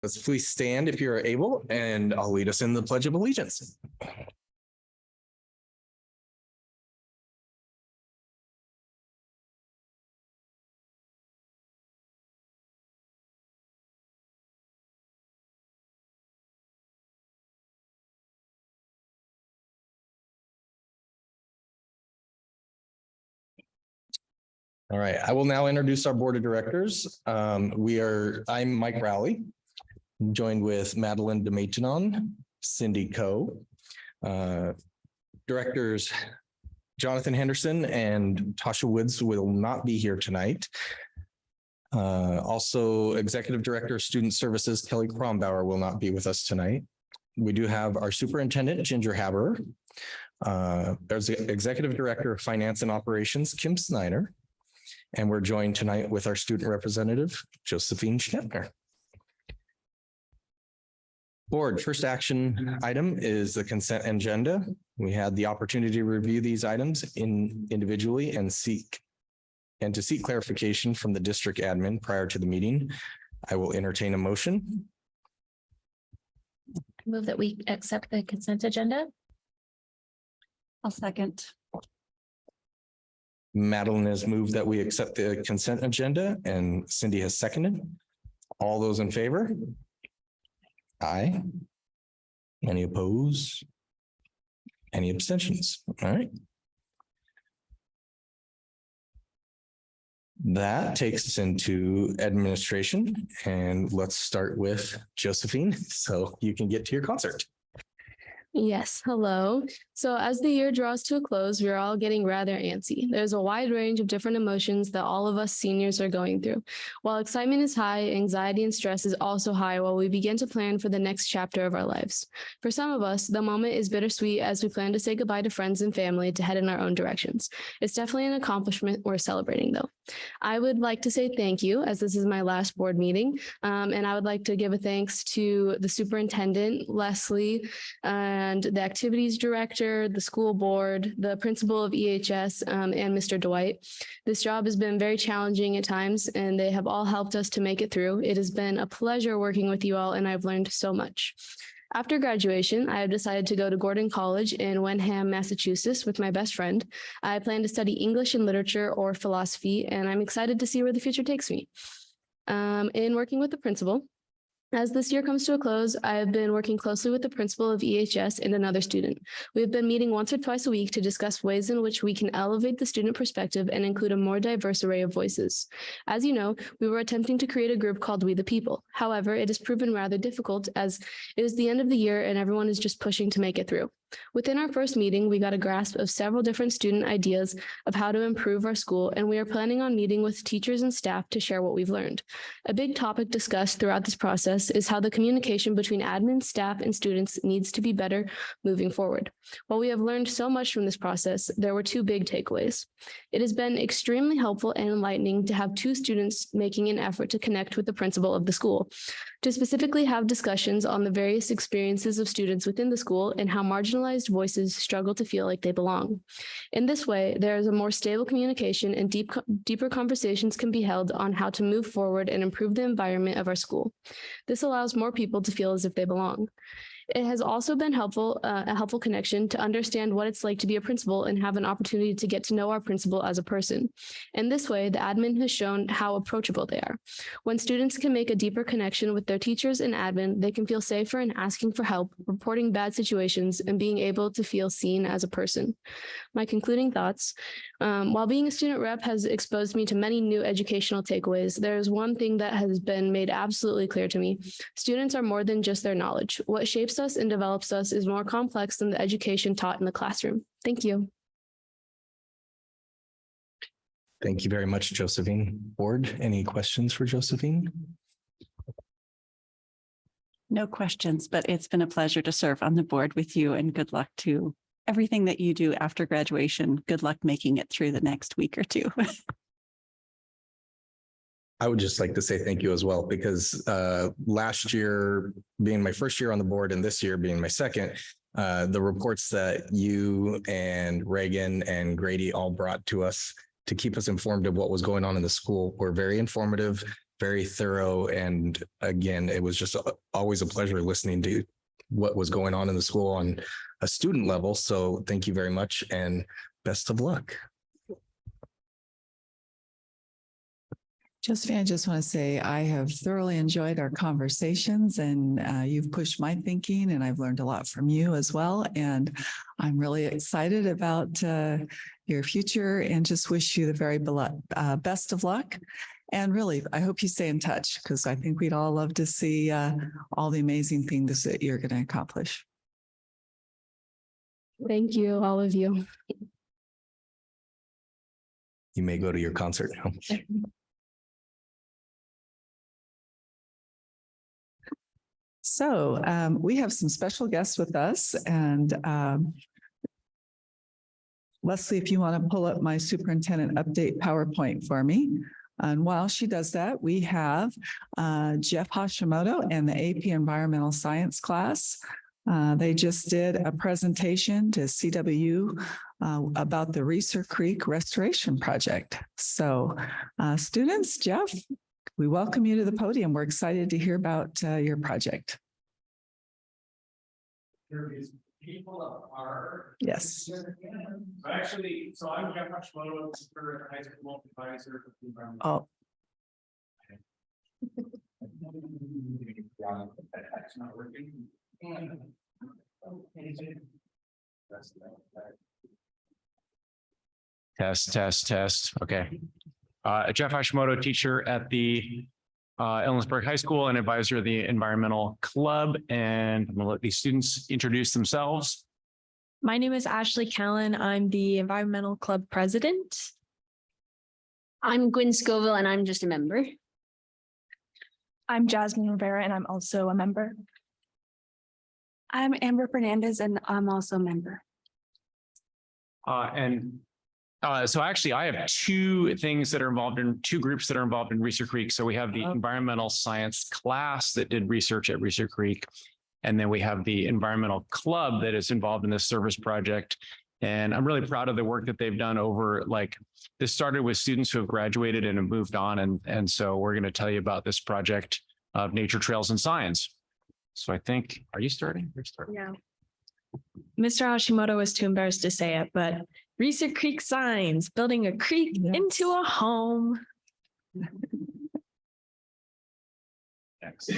Let's please stand if you're able, and I'll lead us in the Pledge of Allegiance. All right, I will now introduce our board of directors. I'm Mike Rowley, joined with Madeline DeMaitonon, Cindy Coe, directors Jonathan Henderson and Tasha Woods will not be here tonight. Also, Executive Director of Student Services, Kelly Krombauer, will not be with us tonight. We do have our Superintendent, Ginger Haberer. There's the Executive Director of Finance and Operations, Kim Snyder. And we're joined tonight with our student representative, Josephine Schnettner. Board, first action item is the consent agenda. We had the opportunity to review these items individually and to seek clarification from the district admin prior to the meeting. I will entertain a motion. Move that we accept the consent agenda. I'll second. Madeline has moved that we accept the consent agenda and Cindy has seconded. All those in favor? Aye. Any opposed? Any abstentions? All right. That takes us into administration, and let's start with Josephine so you can get to your concert. Yes, hello. So as the year draws to a close, we're all getting rather antsy. There's a wide range of different emotions that all of us seniors are going through. While excitement is high, anxiety and stress is also high while we begin to plan for the next chapter of our lives. For some of us, the moment is bittersweet as we plan to say goodbye to friends and family to head in our own directions. It's definitely an accomplishment worth celebrating, though. I would like to say thank you, as this is my last board meeting, and I would like to give a thanks to the superintendent, Leslie, and the activities director, the school board, the principal of EHS, and Mr. Dwight. This job has been very challenging at times, and they have all helped us to make it through. It has been a pleasure working with you all, and I've learned so much. After graduation, I have decided to go to Gordon College in Wenham, Massachusetts with my best friend. I plan to study English and literature or philosophy, and I'm excited to see where the future takes me. In working with the principal, as this year comes to a close, I have been working closely with the principal of EHS and another student. We have been meeting once or twice a week to discuss ways in which we can elevate the student perspective and include a more diverse array of voices. As you know, we were attempting to create a group called We the People. However, it has proven rather difficult as it is the end of the year and everyone is just pushing to make it through. Within our first meeting, we got a grasp of several different student ideas of how to improve our school, and we are planning on meeting with teachers and staff to share what we've learned. A big topic discussed throughout this process is how the communication between admin, staff, and students needs to be better moving forward. While we have learned so much from this process, there were two big takeaways. It has been extremely helpful and enlightening to have two students making an effort to connect with the principal of the school, to specifically have discussions on the various experiences of students within the school and how marginalized voices struggle to feel like they belong. In this way, there is a more stable communication and deeper conversations can be held on how to move forward and improve the environment of our school. This allows more people to feel as if they belong. It has also been a helpful connection to understand what it's like to be a principal and have an opportunity to get to know our principal as a person. In this way, the admin has shown how approachable they are. When students can make a deeper connection with their teachers and admin, they can feel safer in asking for help, reporting bad situations, and being able to feel seen as a person. My concluding thoughts, while being a student rep has exposed me to many new educational takeaways, there is one thing that has been made absolutely clear to me. Students are more than just their knowledge. What shapes us and develops us is more complex than the education taught in the classroom. Thank you. Thank you very much, Josephine. Board, any questions for Josephine? No questions, but it's been a pleasure to serve on the board with you, and good luck to everything that you do after graduation. Good luck making it through the next week or two. I would just like to say thank you as well, because last year being my first year on the board and this year being my second, the reports that you and Reagan and Grady all brought to us to keep us informed of what was going on in the school were very informative. very thorough. And again, it was just always a pleasure listening to what was going on in the school on a student level. So thank you very much and best of luck. Josephine, I just want to say I have thoroughly enjoyed our conversations, and you've pushed my thinking, and I've learned a lot from you as well. And I'm really excited about your future and just wish you the very best of luck. And really, I hope you stay in touch, because I think we'd all love to see all the amazing things that you're going to accomplish. Thank you, all of you. You may go to your concert now. So we have some special guests with us, and Leslie, if you want to pull up my superintendent update PowerPoint for me. And while she does that, we have Jeff Hashimoto and the AP Environmental Science class. They just did a presentation to CW about the Reeser Creek Restoration Project. So students, Jeff, we welcome you to the podium. We're excited to hear about your project. People of our. Yes. Actually, so I'm Jeff Hashimoto, for high school advisor. Oh. That's not working. Test. Okay. Jeff Hashimoto, teacher at the Ellensburg High School and advisor of the Environmental Club. And I'm going to let these students introduce themselves. My name is Ashley Callan. I'm the Environmental Club president. I'm Gwen Scoville and I'm just a member. I'm Jasmine Rivera and I'm also a member. I'm Amber Fernandez and I'm also a member. So actually, I have two groups that are involved in Reeser Creek. So we have the environmental science class that did research at Reeser Creek. And then we have the environmental club that is involved in this service project. And I'm really proud of the work that they've done over, this started with students who have graduated and have moved on. And so we're going to tell you about this project of nature trails and signs. So I think, are you starting? You're starting. Yeah. Mr. Hashimoto was too embarrassed to say it, but Reeser Creek signs, building a creek into a home. Next.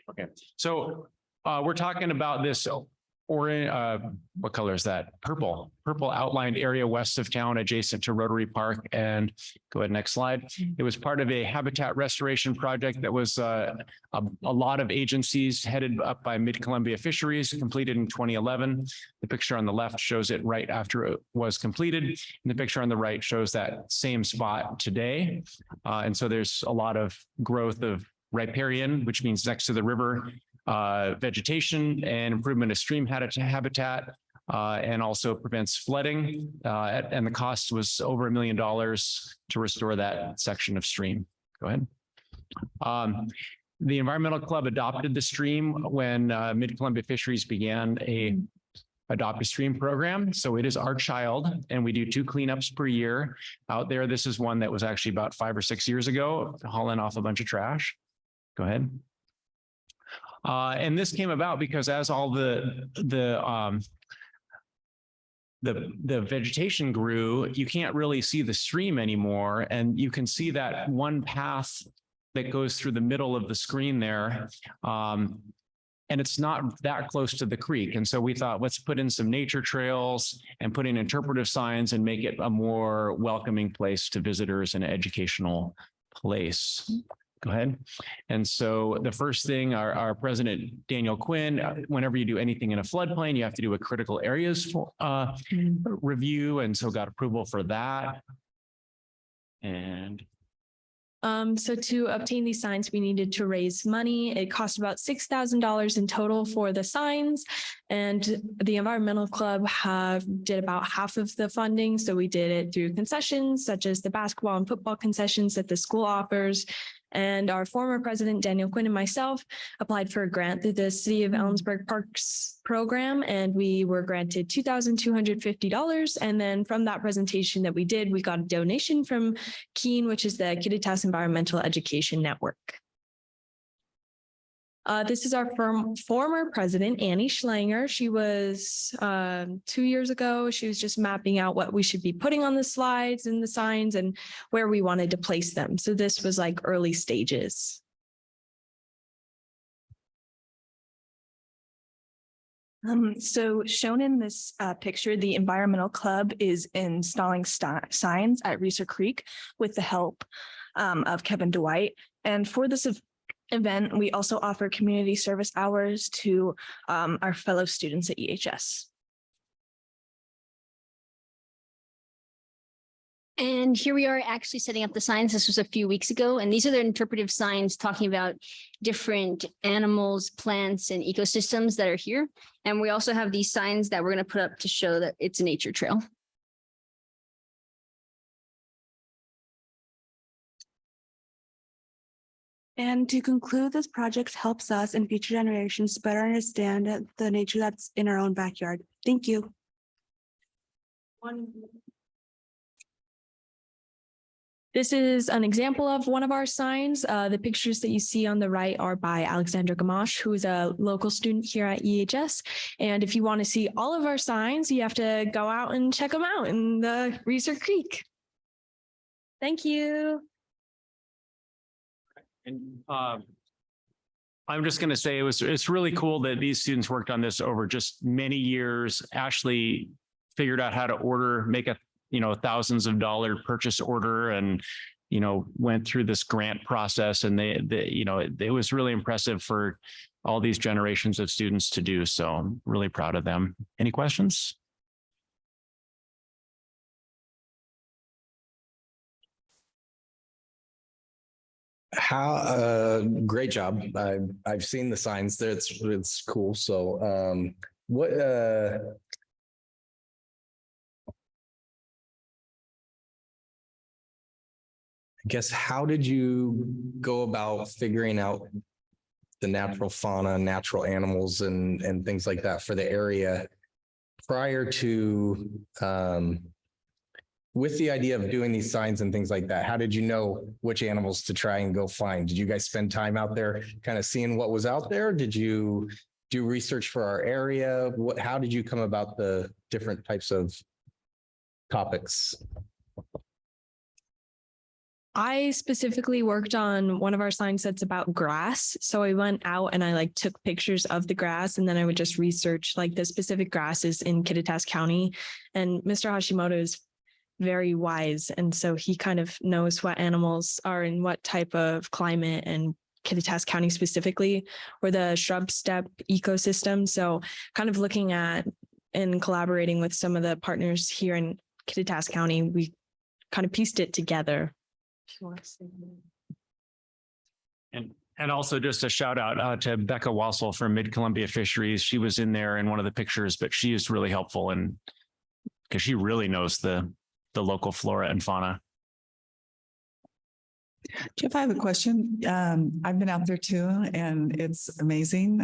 Okay. So we're talking about this what color is that? Purple outlined area west of town adjacent to Rotary Park. And go ahead, next slide. It was part of a habitat restoration project that was a lot of agencies headed up by Mid-Columbia Fisheries, completed in 2011. The picture on the left shows it right after it was completed. And the picture on the right shows that same spot today. And so there's a lot of growth of riparian, which means next to the river, vegetation and improvement of stream habitat, and also prevents flooding. And the cost was over $1 million to restore that section of stream. Go ahead. The Environmental Club adopted the stream when Mid-Columbia Fisheries began a Adopt a Stream program. So it is our child, and we do 2 cleanups per year out there. This is one that was actually about 5 or 6 years ago, hauling off a bunch of trash. Go ahead. And this came about because as all the vegetation grew, you can't really see the stream anymore. And you can see that one path that goes through the middle of the screen there. And it's not that close to the creek. And so we thought, let's put in some nature trails and put in interpretive signs and make it a more welcoming place to visitors and an educational place. Go ahead. And so the first thing, our president, Daniel Quinn, whenever you do anything in a floodplain, you have to do a critical areas review. And so got approval for that. And so to obtain these signs, we needed to raise money. It cost about $6,000 in total for the signs. And the Environmental Club did about half of the funding. So we did it through concessions, such as the basketball and football concessions that the school offers. And our former president, Daniel Quinn, and myself applied for a grant through the City of Ellensburg Parks program, and we were granted $2,250. And then from that presentation that we did, we got a donation from Keene, which is the Kittitas Environmental Education Network. This is our former president, Annie Schlanger. She was 2 years ago. She was just mapping out what we should be putting on the slides and the signs and where we wanted to place them. So this was like early stages. So shown in this picture, the environmental club is installing signs at Reeser Creek with the help of Kevin Dwight. And for this event, we also offer community service hours to our fellow students at EHS. And here we are actually setting up the signs. This was a few weeks ago, and these are the interpretive signs talking about different animals, plants, and ecosystems that are here. And we also have these signs that we're going to put up to show that it's a nature trail. And to conclude, this project helps us and future generations better understand the nature that's in our own backyard. Thank you. This is an example of one of our signs. The pictures that you see on the right are by Alexandra Gamache, who is a local student here at EHS. And if you want to see all of our signs, you have to go out and check them out in the Reeser Creek. Thank you. And I'm just going to say it's really cool that these students worked on this over just many years, actually figured out how to make a thousands of dollar purchase order and, went through this grant process, and it was really impressive for all these generations of students to do. So I'm really proud of them. Any questions? Great job. I've seen the signs there. It's cool. So what I guess, how did you go about figuring out the natural fauna, natural animals, and things like that for the area prior to, with the idea of doing these signs and things like that? How did you know which animals to try and go find? Did you guys spend time out there kind of seeing what was out there? Did you do research for our area? How did you come about the different types of topics? I specifically worked on one of our signs that's about grass. So I went out and I took pictures of the grass, and then I would just research the specific grasses in Kittitas County. And Mr. Hashimoto is very wise. And so he kind of knows what animals are in what type of climate, and Kittitas County specifically, or the shrub steppe ecosystem. So kind of looking at and collaborating with some of the partners here in Kittitas County, we kind of pieced it together. And also just a shout out to Becca Wassel from Mid-Columbia Fisheries. She was in there in one of the pictures, but she is really helpful, and because she really knows the local flora and fauna. Jeff, I have a question. I've been out there too, and it's amazing,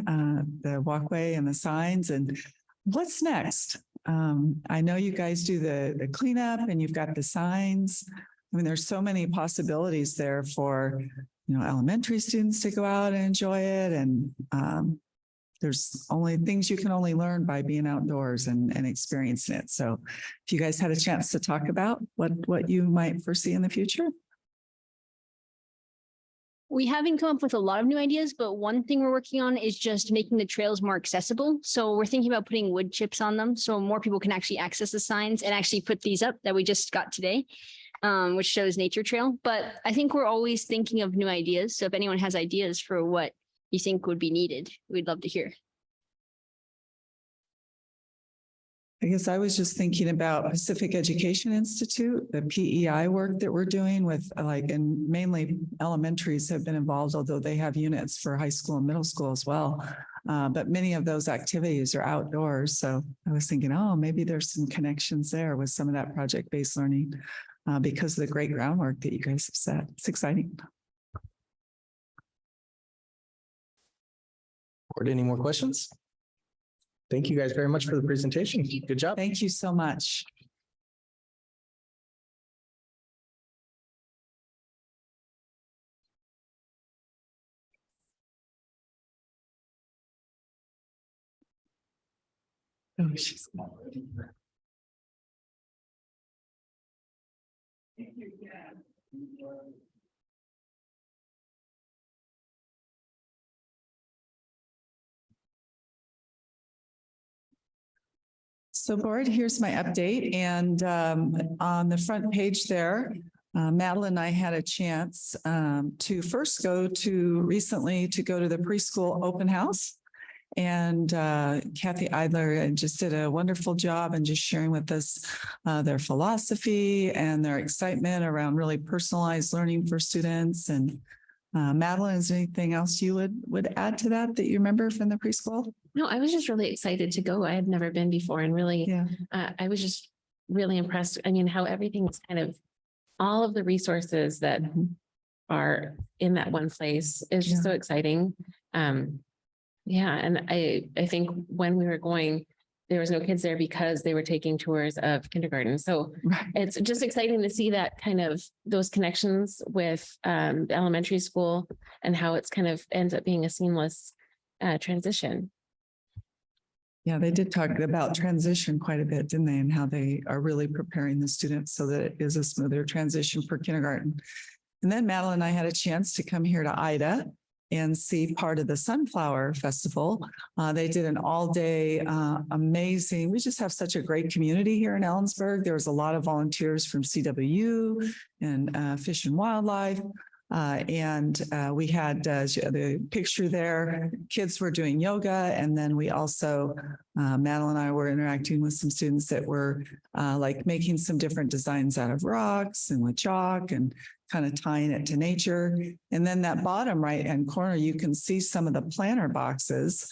the walkway and the signs. And what's next? I know you guys do the cleanup, and you've got the signs. I mean, there's so many possibilities there for, elementary students to go out and enjoy it. And there's only things you can only learn by being outdoors and experiencing it. So if you guys had a chance to talk about what you might foresee in the future. We haven't come up with a lot of new ideas, but one thing we're working on is just making the trails more accessible. So we're thinking about putting wood chips on them so more people can actually access the signs, and actually put these up that we just got today, which shows nature trail. But I think we're always thinking of new ideas. So if anyone has ideas for what you think would be needed, we'd love to hear. I guess I was just thinking about Pacific Education Institute, the PEI work that we're doing with and mainly elementaries have been involved, although they have units for high school and middle school as well. But many of those activities are outdoors. So I was thinking, maybe there's some connections there with some of that project-based learning because of the great groundwork that you guys have set. It's exciting. Board, any more questions? Thank you guys very much for the presentation. Good job. Thank you so much. Oh, she's. So board, here's my update. And on the front page there, Madeline and I had a chance to first recently go to the preschool open house. And Kathy Eidler just did a wonderful job and just sharing with us their philosophy and their excitement around really personalized learning for students. And Madeline, is there anything else you would add to that you remember from the preschool? No, I was just really excited to go. I had never been before and really, Yeah. I was just really impressed. I mean, how everything is kind of, all of the resources that are in that one place is just so exciting. Yeah, and I think when we were going, there was no kids there because they were taking tours of kindergarten. So it's just exciting to see that kind of those connections with the elementary school and how it's kind of ends up being a seamless transition. Yeah, they did talk about transition quite a bit, didn't they? And how they are really preparing the students so that it is a smoother transition for kindergarten. And then Madeline and I had a chance to come here to Ida and see part of the Sunflower Festival. They did an all-day amazing. We just have such a great community here in Ellensburg. There was a lot of volunteers from CWU and Fish and Wildlife. And we had the picture there. Kids were doing yoga. And then we also, Madeline and I were interacting with some students that were like making some different designs out of rocks and with chalk and kind of tying it to nature. And then that bottom right-hand corner, you can see some of the planter boxes.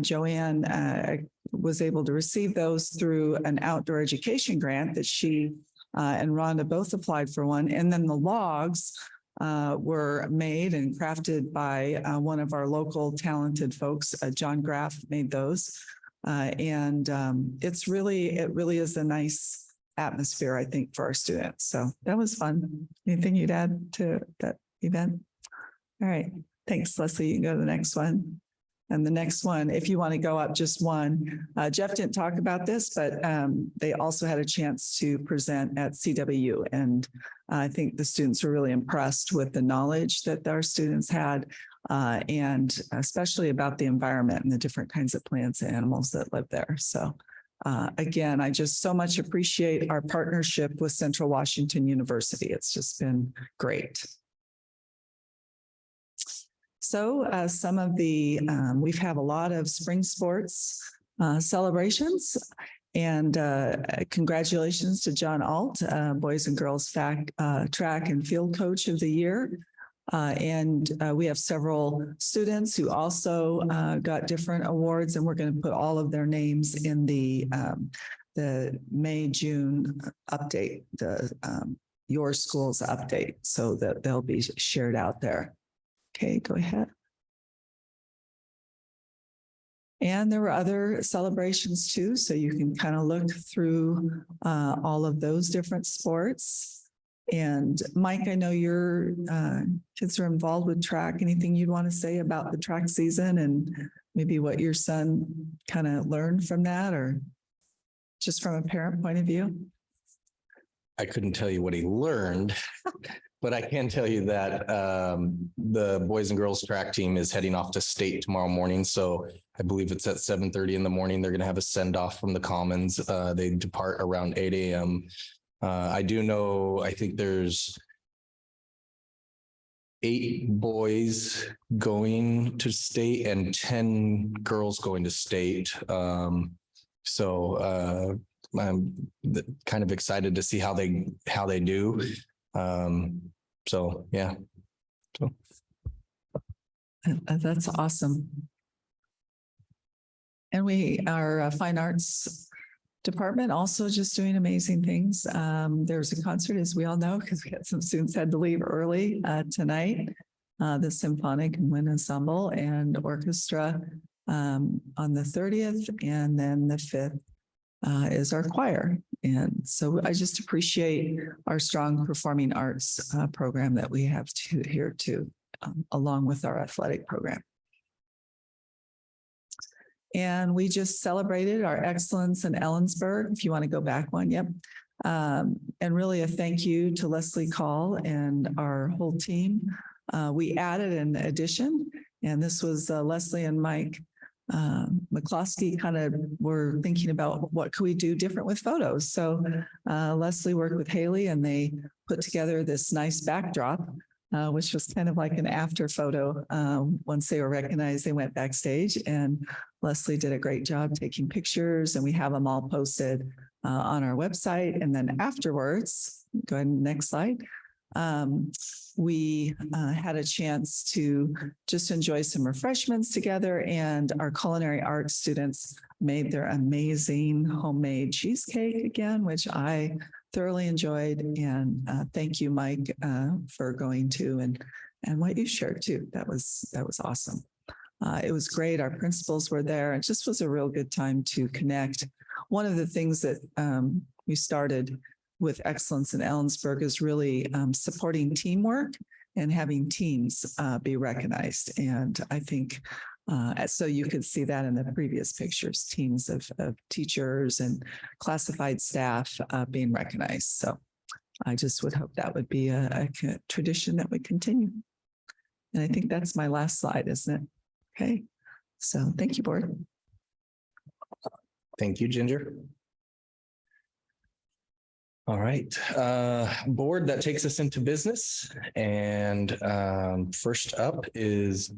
Joanne was able to receive those through an outdoor education grant that she and Rhonda both applied for one. And then the logs were made and crafted by one of our local talented folks. John Graff made those. And it really is a nice atmosphere, I think, for our students. So that was fun. Anything you'd add to that event? All right. Thanks, Leslie. You can go to the next one. And the next one, if you want to go up just one, Jeff didn't talk about this, but they also had a chance to present at CWU. And I think the students were really impressed with the knowledge that our students had, and especially about the environment and the different kinds of plants and animals that live there. So again, I just so much appreciate our partnership with Central Washington University. It's just been great. So some of the, we've had a lot of spring sports celebrations, and congratulations to John Alt, Boys and Girls Track and Field Coach of the Year. And we have several students who also got different awards, and we're going to put all of their names in the May-June update, the Your Schools update, so that they'll be shared out there. Okay, go ahead. And there were other celebrations too, so you can kind of look through all of those different sports. And Mike, I know your kids are involved with track. Anything you'd want to say about the track season and maybe what your son kind of learned from that, or just from a parent point of view? I couldn't tell you what he learned, but I can tell you that the boys and girls track team is heading off to state tomorrow morning. So I believe it's at 7:30 in the morning. They're going to have a send off from the Commons. They depart around 8 a.m. I do know, I think there's 8 boys going to state and 10 girls going to state. So I'm kind of excited to see how they do. So yeah. So that's awesome. And our fine arts department also just doing amazing things. There's a concert, as we all know, because we had some students had to leave early tonight. The Symphonic and Wind Ensemble and Orchestra on the 30th, and then the 5th is our choir. And so I just appreciate our strong performing arts program that we have here too, along with our athletic program. And we just celebrated our excellence in Ellensburg. If you want to go back one, yep. And really a thank you to Leslie Call and our whole team. We added an addition, and this was Leslie and Mike McCloskey kind of were thinking about what could we do different with photos. So Leslie worked with Haley, and they put together this nice backdrop, which was kind of like an after photo. Once they were recognized, they went backstage, and Leslie did a great job taking pictures, and we have them all posted on our website. And then afterwards, go ahead, next slide. We had a chance to just enjoy some refreshments together, and our culinary arts students made their amazing homemade cheesecake again, which I thoroughly enjoyed. And thank you, Mike, for going to and what you shared too. That was awesome. It was great. Our principals were there. It just was a real good time to connect. One of the things that we started with excellence in Ellensburg is really supporting teamwork and having teams be recognized. And I think, so you could see that in the previous pictures, teams of teachers and classified staff being recognized. So I just would hope that would be a tradition that would continue. And I think that's my last slide, isn't it? Okay. So thank you, board. Thank you, Ginger. All right, board, that takes us into business. And first up is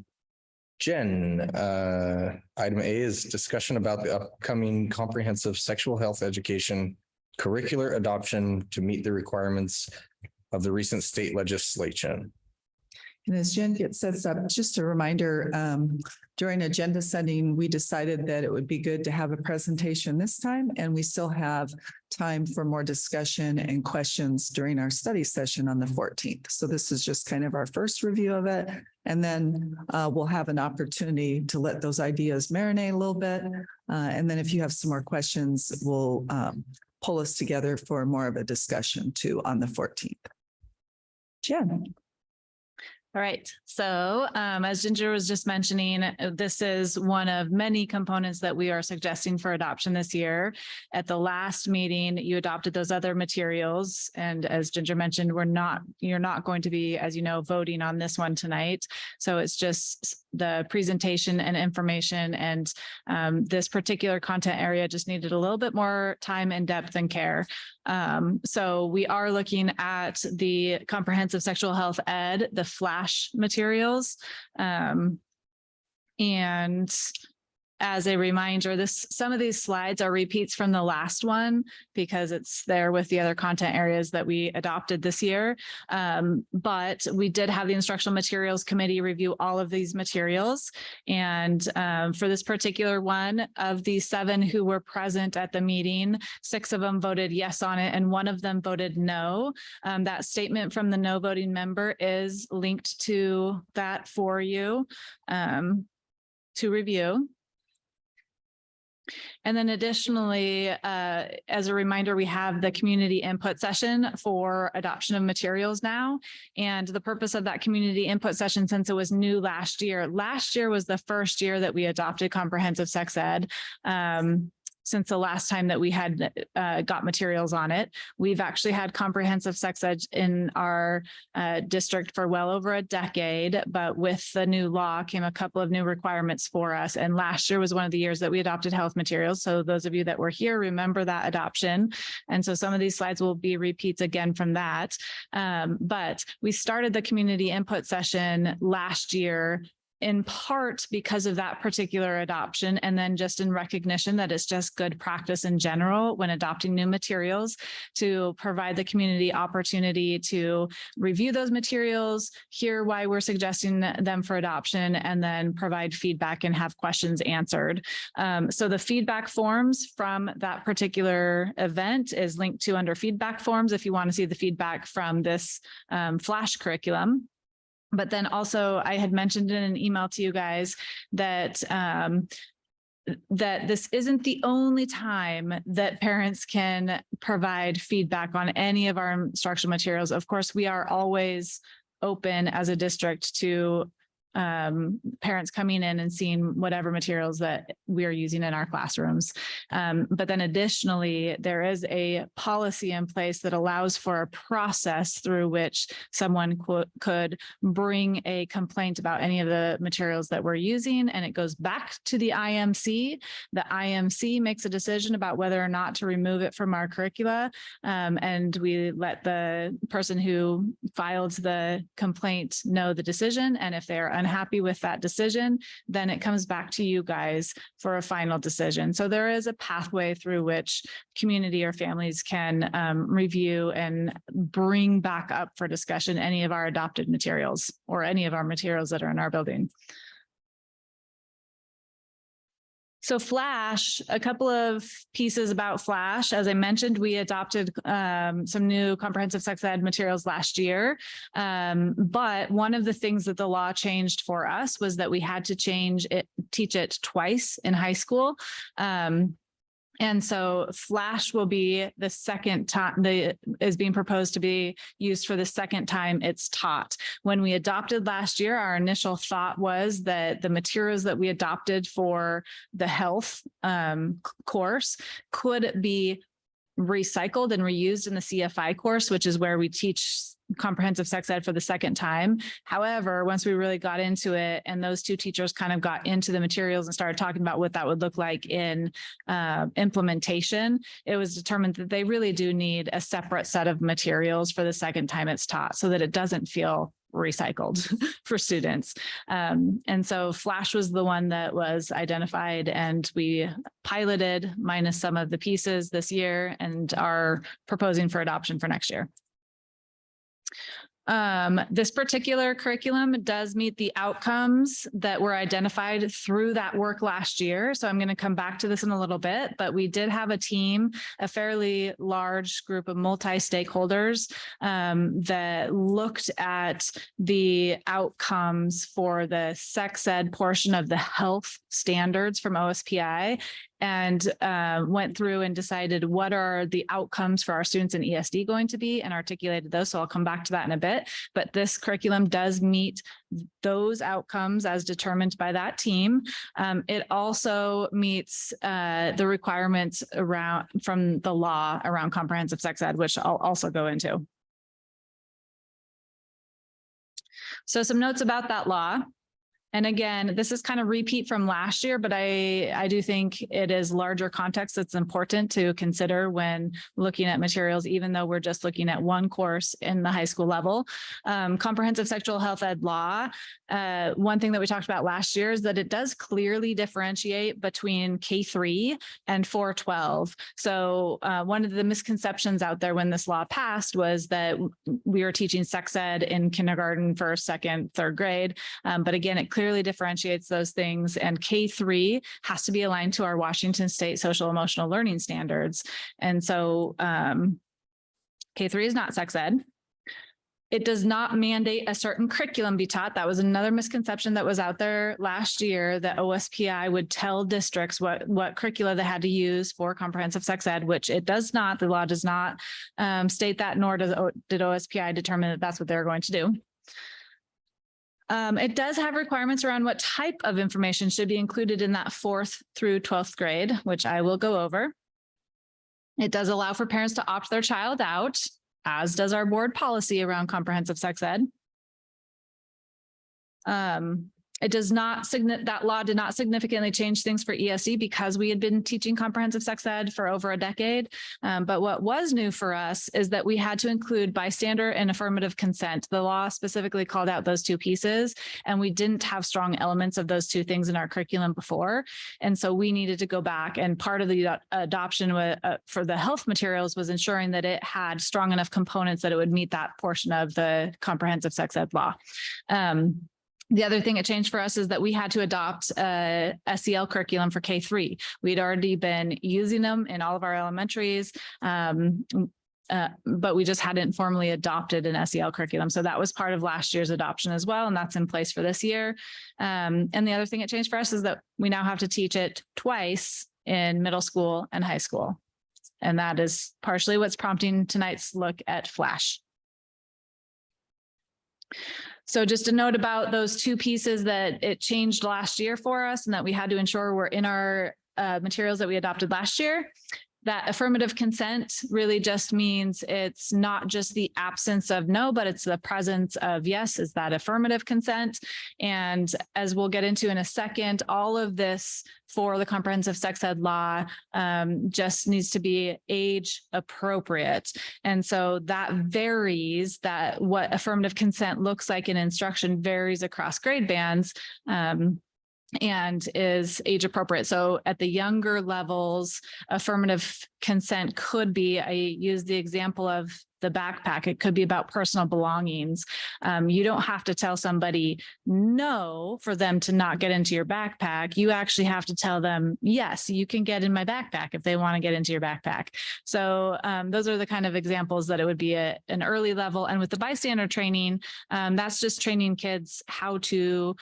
Jen. Item A is discussion about the upcoming comprehensive sexual health education curricular adoption to meet the requirements of the recent state legislation. And as Jen sets up, just a reminder, during agenda setting, we decided that it would be good to have a presentation this time, and we still have time for more discussion and questions during our study session on the 14th. So this is just kind of our first review of it. And then we'll have an opportunity to let those ideas marinate a little bit. And then if you have some more questions, we'll pull us together for more of a discussion too on the 14th. Jen. All right. So as Ginger was just mentioning, this is one of many components that we are suggesting for adoption this year. At the last meeting, you adopted those other materials. And as Ginger mentioned, you're not going to be, as you know, voting on this one tonight. So it's just the presentation and information. And this particular content area just needed a little bit more time and depth and care. So we are looking at the comprehensive sexual health ed, the flash materials. And as a reminder, some of these slides are repeats from the last one because it's there with the other content areas that we adopted this year. But we did have the instructional materials committee review all of these materials. And for this particular one, of the 7 who were present at the meeting, 6 of them voted yes on it and 1 of them voted no. That statement from the no voting member is linked to that for you to review. And then additionally, as a reminder, we have the community input session for adoption of materials now. And the purpose of that community input session, since it was new last year was the first year that we adopted comprehensive sex ed. Since the last time that we had got materials on it. We've actually had comprehensive sex ed in our district for well over a decade, but with the new law came a couple of new requirements for us. And last year was one of the years that we adopted health materials. So those of you that were here, remember that adoption. And so some of these slides will be repeats again from that. But we started the community input session last year in part because of that particular adoption, and then just in recognition that it's just good practice in general when adopting new materials to provide the community opportunity to review those materials, hear why we're suggesting them for adoption, and then provide feedback and have questions answered. So the feedback forms from that particular event is linked to under feedback forms if you want to see the feedback from this flash curriculum. But then also I had mentioned in an email to you guys that that this isn't the only time that parents can provide feedback on any of our instructional materials. Of course, we are always open as a district to parents coming in and seeing whatever materials that we are using in our classrooms. But then additionally, there is a policy in place that allows for a process through which someone could bring a complaint about any of the materials that we're using, and it goes back to the IMC. The IMC makes a decision about whether or not to remove it from our curricula, and we let the person who filed the complaint know the decision, and if they're unhappy with that decision, then it comes back to you guys for a final decision. So there is a pathway through which community or families can review and bring back up for discussion any of our adopted materials or any of our materials that are in our building. So Flash, a couple of pieces about Flash. As I mentioned, we adopted some new comprehensive sex ed materials last year. But one of the things that the law changed for us was that we had to teach it twice in high school. And so Flash will be the second time is being proposed to be used for the second time it's taught. When we adopted last year, our initial thought was that the materials that we adopted for the health course could be recycled and reused in the CFI course, which is where we teach comprehensive sex ed for the second time. However, once we really got into it and those two teachers kind of got into the materials and started talking about what that would look like in implementation, it was determined that they really do need a separate set of materials for the second time it's taught so that it doesn't feel recycled for students. And so Flash was the one that was identified, and we piloted minus some of the pieces this year and are proposing for adoption for next year. This particular curriculum does meet the outcomes that were identified through that work last year. So I'm going to come back to this in a little bit, but we did have a team, a fairly large group of multi-stakeholders that looked at the outcomes for the sex ed portion of the health standards from OSPI, and went through and decided what are the outcomes for our students in ESD going to be and articulated those. So I'll come back to that in a bit, but this curriculum does meet those outcomes as determined by that team. It also meets the requirements from the law around comprehensive sex ed, which I'll also go into. So some notes about that law. And again, this is kind of repeat from last year, but I do think it is larger context that's important to consider when looking at materials, even though we're just looking at one course in the high school level. Comprehensive sexual health ed law. One thing that we talked about last year is that it does clearly differentiate between K-3 and 412. So one of the misconceptions out there when this law passed was that we were teaching sex ed in kindergarten, first, second, third grade. But again, it clearly differentiates those things, and K-3 has to be aligned to our Washington State social emotional learning standards. And so K-3 is not sex ed. It does not mandate a certain curriculum be taught. That was another misconception that was out there last year, that OSPI would tell districts what curricula they had to use for comprehensive sex ed, which it does not. The law does not state that, nor did OSPI determine that that's what they're going to do. It does have requirements around what type of information should be included in that 4th through 12th grade, which I will go over. It does allow for parents to opt their child out, as does our board policy around comprehensive sex ed. It does not, that law did not significantly change things for ESD because we had been teaching comprehensive sex ed for over a decade. But what was new for us is that we had to include bystander and affirmative consent. The law specifically called out those two pieces, and we didn't have strong elements of those two things in our curriculum before. And so we needed to go back, and part of the adoption for the health materials was ensuring that it had strong enough components that it would meet that portion of the comprehensive sex ed law. The other thing it changed for us is that we had to adopt a SEL curriculum for K-3. We'd already been using them in all of our elementaries. but we just hadn't formally adopted an SEL curriculum. So that was part of last year's adoption as well. And that's in place for this year. And the other thing it changed for us is that we now have to teach it twice in middle school and high school. And that is partially what's prompting tonight's look at Flash. So just a note about those two pieces that it changed last year for us and that we had to ensure were in our materials that we adopted last year. That affirmative consent really just means it's not just the absence of no, but it's the presence of yes, is that affirmative consent. And as we'll get into in a second, all of this for the comprehensive sex ed law just needs to be age appropriate. And so that varies, that what affirmative consent looks like in instruction varies across grade bands. And is age appropriate. So at the younger levels, affirmative consent could be, I use the example of the backpack. It could be about personal belongings. You don't have to tell somebody no for them to not get into your backpack. You actually have to tell them, yes, you can get in my backpack if they want to get into your backpack. So those are the kind of examples that it would be at an early level. And with the bystander training, that's just training kids how to,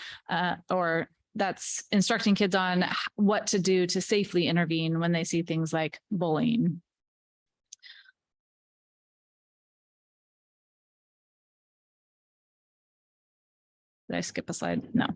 that's instructing kids on what to do to safely intervene when they see things like bullying. Did I skip a slide? No.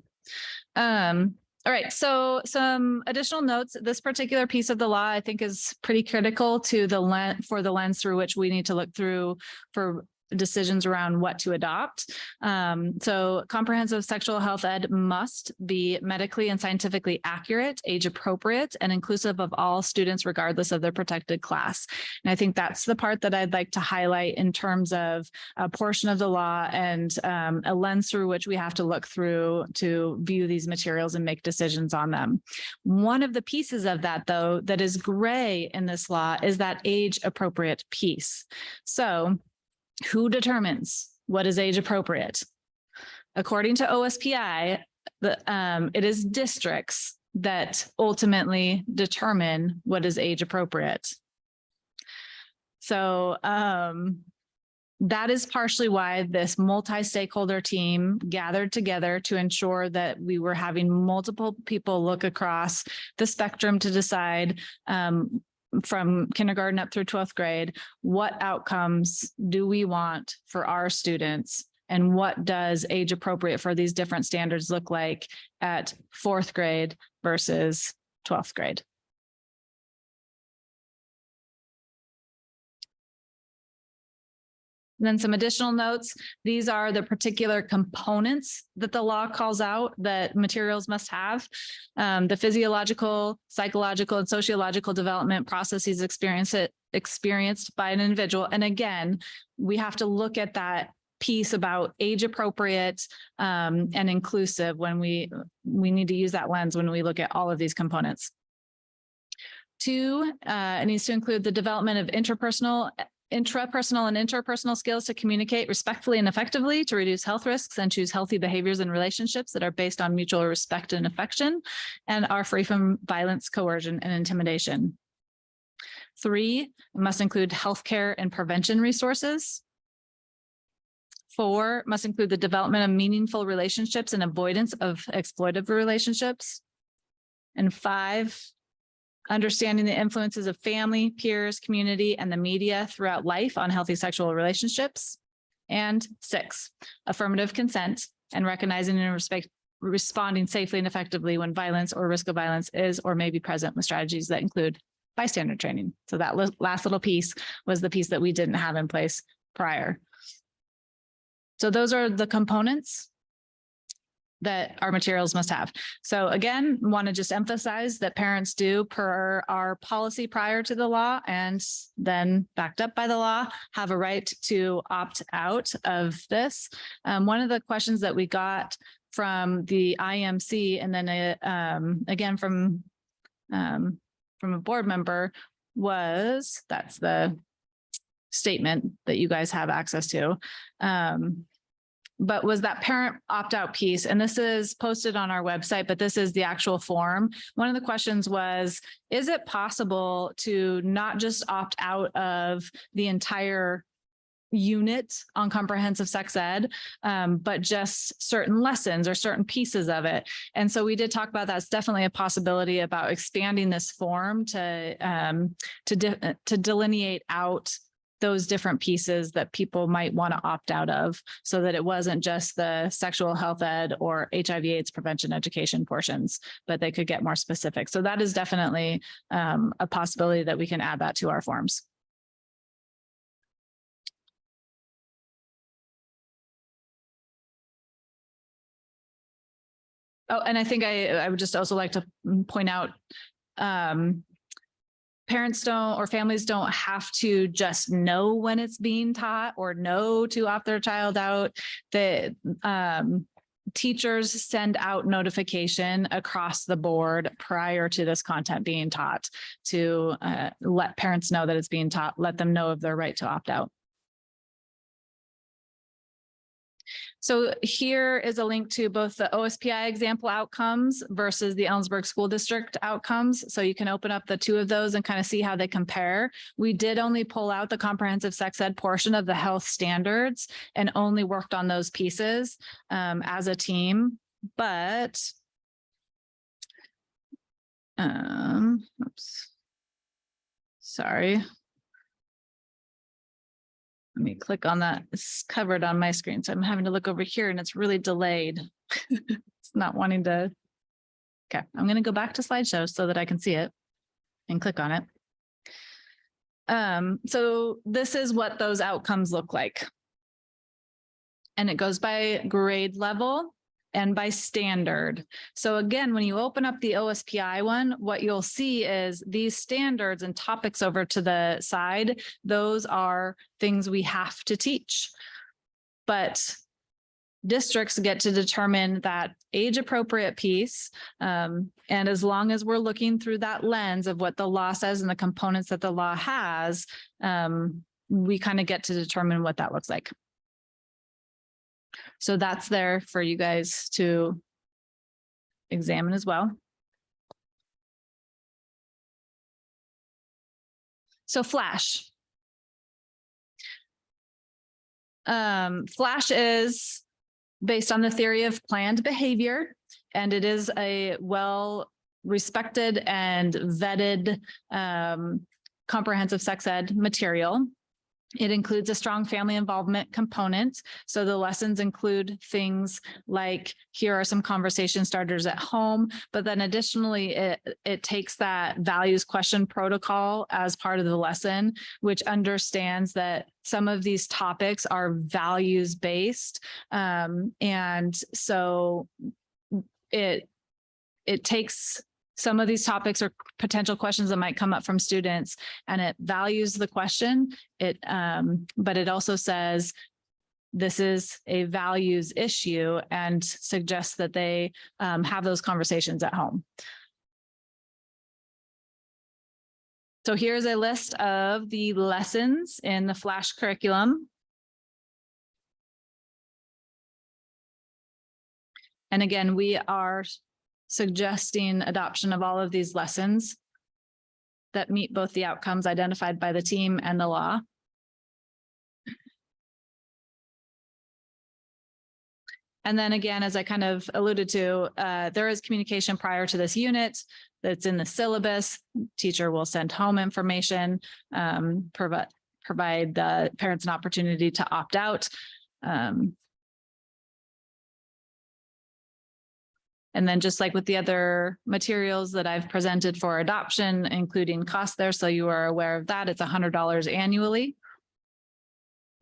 All right, so some additional notes. This particular piece of the law, I think, is pretty critical to the lens through which we need to look through for decisions around what to adopt. So comprehensive sexual health ed must be medically and scientifically accurate, age appropriate, and inclusive of all students, regardless of their protected class. And I think that's the part that I'd like to highlight in terms of a portion of the law and a lens through which we have to look through to view these materials and make decisions on them. One of the pieces of that, though, that is gray in this law is that age appropriate piece. So who determines what is age appropriate? According to OSPI, it is districts that ultimately determine what is age appropriate. So that is partially why this multi-stakeholder team gathered together to ensure that we were having multiple people look across the spectrum to decide from kindergarten up through 12th grade, what outcomes do we want for our students? And what does age appropriate for these different standards look like at 4th grade versus 12th grade? And then some additional notes. These are the particular components that the law calls out that materials must have. The physiological, psychological, and sociological development processes experienced by an individual. And again, we have to look at that piece about age appropriate and inclusive when we need to use that lens when we look at all of these components. 2, it needs to include the development of intrapersonal and interpersonal skills to communicate respectfully and effectively, to reduce health risks and choose healthy behaviors and relationships that are based on mutual respect and affection and are free from violence, coercion, and intimidation. 3, it must include healthcare and prevention resources. 4, must include the development of meaningful relationships and avoidance of exploitative relationships. And 5, understanding the influences of family, peers, community, and the media throughout life on healthy sexual relationships. And 6, affirmative consent and recognizing and responding safely and effectively when violence or risk of violence is or may be present with strategies that include bystander training. So that last little piece was the piece that we didn't have in place prior. So those are the components that our materials must have. So again, want to just emphasize that parents do, per our policy prior to the law and then backed up by the law, have a right to opt out of this. One of the questions that we got from the IMC and then again from a board member was, that's the statement that you guys have access to, but was that parent opt-out piece. And this is posted on our website, but this is the actual form. One of the questions was, is it possible to not just opt out of the entire unit on comprehensive sex ed, but just certain lessons or certain pieces of it. And so we did talk about that's definitely a possibility about expanding this form to delineate out those different pieces that people might want to opt out of, so that it wasn't just the sexual health ed or HIV/AIDS prevention education portions, but they could get more specific. So that is definitely a possibility that we can add that to our forms. Oh, and I think I would just also like to point out, parents don't, or families don't have to just know when it's being taught or know to opt their child out. The teachers send out notification across the board prior to this content being taught to let parents know that it's being taught, let them know of their right to opt out. So here is a link to both the OSPI example outcomes versus the Ellensburg School District outcomes. So you can open up the two of those and kind of see how they compare. We did only pull out the comprehensive sex ed portion of the health standards and only worked on those pieces as a team. But, oops, sorry. Let me click on that. It's covered on my screen, so I'm having to look over here and it's really delayed. It's not wanting to. Okay, I'm going to go back to slideshow so that I can see it and click on it. So this is what those outcomes look like. And it goes by grade level and by standard. So again, when you open up the OSPI one, what you'll see is these standards and topics over to the side. Those are things we have to teach. But districts get to determine that age appropriate piece. And as long as we're looking through that lens of what the law says and the components that the law has, we kind of get to determine what that looks like. So that's there for you guys to examine as well. So Flash. Flash is based on the theory of planned behavior, and it is a well-respected and vetted comprehensive sex ed material. It includes a strong family involvement component. So the lessons include things like, here are some conversation starters at home, but then additionally, it takes that values question protocol as part of the lesson, which understands that some of these topics are values based. And so it takes some of these topics or potential questions that might come up from students, and it values the question. But it also says this is a values issue and suggests that they have those conversations at home. So here's a list of the lessons in the Flash curriculum. And again, we are suggesting adoption of all of these lessons that meet both the outcomes identified by the team and the law. And then again, as I kind of alluded to, there is communication prior to this unit that's in the syllabus. Teacher will send home information, provide the parents an opportunity to opt out. And then just like with the other materials that I've presented for adoption, including cost there, so you are aware of that, it's $100 annually.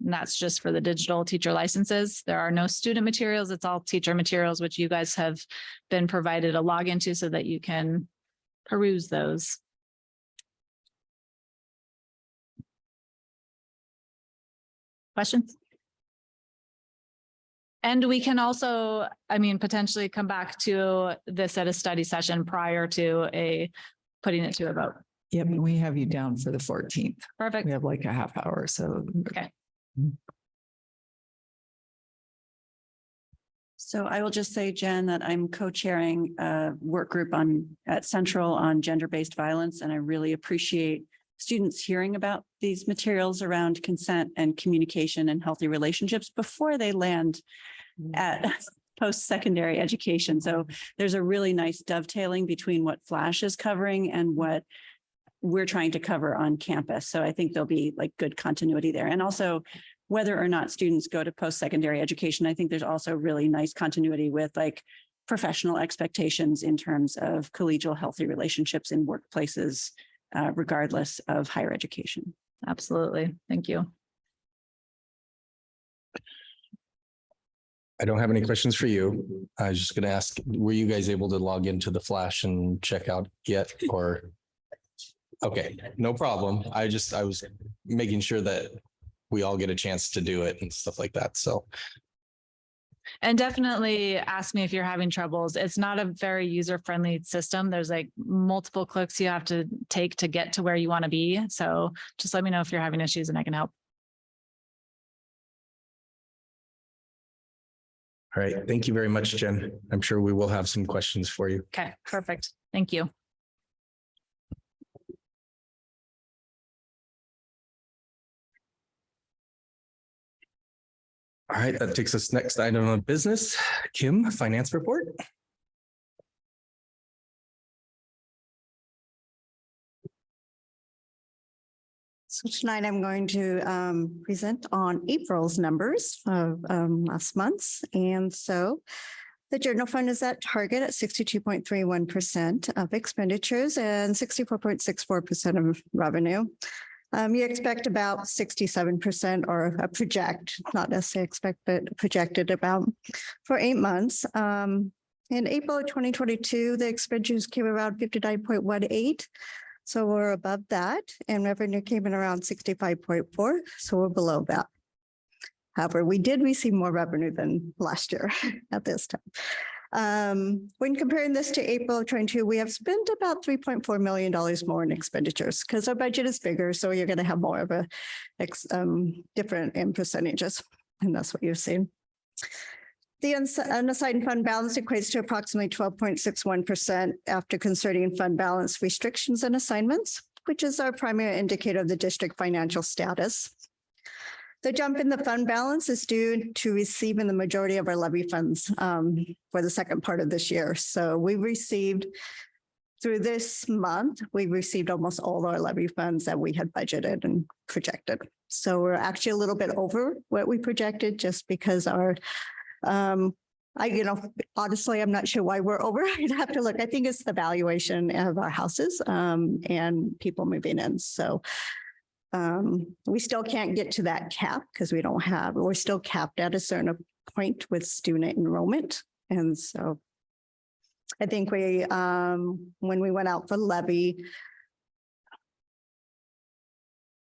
And that's just for the digital teacher licenses. There are no student materials. It's all teacher materials, which you guys have been provided a login to so that you can peruse those. Questions? And we can also, potentially come back to this at a study session prior to putting it to a vote. Yep, and we have you down for the 14th. Perfect. We have like a half hour, so. Okay. So I will just say, Jen, that I'm co-chairing a work group at Central on gender-based violence, and I really appreciate students hearing about these materials around consent and communication and healthy relationships before they land at post-secondary education. So there's a really nice dovetailing between what Flash is covering and what we're trying to cover on campus. So I think there'll be like good continuity there. And also, whether or not students go to post-secondary education, I think there's also really nice continuity with like professional expectations in terms of collegial healthy relationships in workplaces, regardless of higher education. Absolutely. Thank you. I don't have any questions for you. I was just going to ask, were you guys able to log into the Flash and check out yet or? Okay, no problem. I was making sure that we all get a chance to do it and stuff like that. So. And definitely ask me if you're having troubles. It's not a very user-friendly system. There's like multiple clicks you have to take to get to where you want to be. So just let me know if you're having issues and I can help. All right. Thank you very much, Jen. I'm sure we will have some questions for you. Okay, perfect. Thank you. All right, that takes us next item of business. Kim, finance report. So tonight I'm going to present on April's numbers of last month's. And so the general fund is at target at 62.31% of expenditures and 64.64% of revenue. You expect about 67% or a project, not necessarily expect, but projected about for 8 months. In April of 2022, the expenditures came around 59.18. So we're above that, and revenue came in around 65.4. So we're below that. However, we did receive more revenue than last year at this time. When comparing this to April of 22, we have spent about $3.4 million more in expenditures because our budget is bigger. So you're going to have more of a different in percentages. And that's what you're seeing. The unassigned fund balance equates to approximately 12.61% after concerning fund balance restrictions and assignments, which is our primary indicator of the district financial status. The jump in the fund balance is due to receiving the majority of our levy funds for the second part of this year. So we received, through this month, we received almost all our levy funds that we had budgeted and projected. So we're actually a little bit over what we projected just because our, honestly, I'm not sure why we're over. I'd have to look. I think it's the valuation of our houses and people moving in. So we still can't get to that cap because we're still capped at a certain point with student enrollment. And so I think when we went out for levy,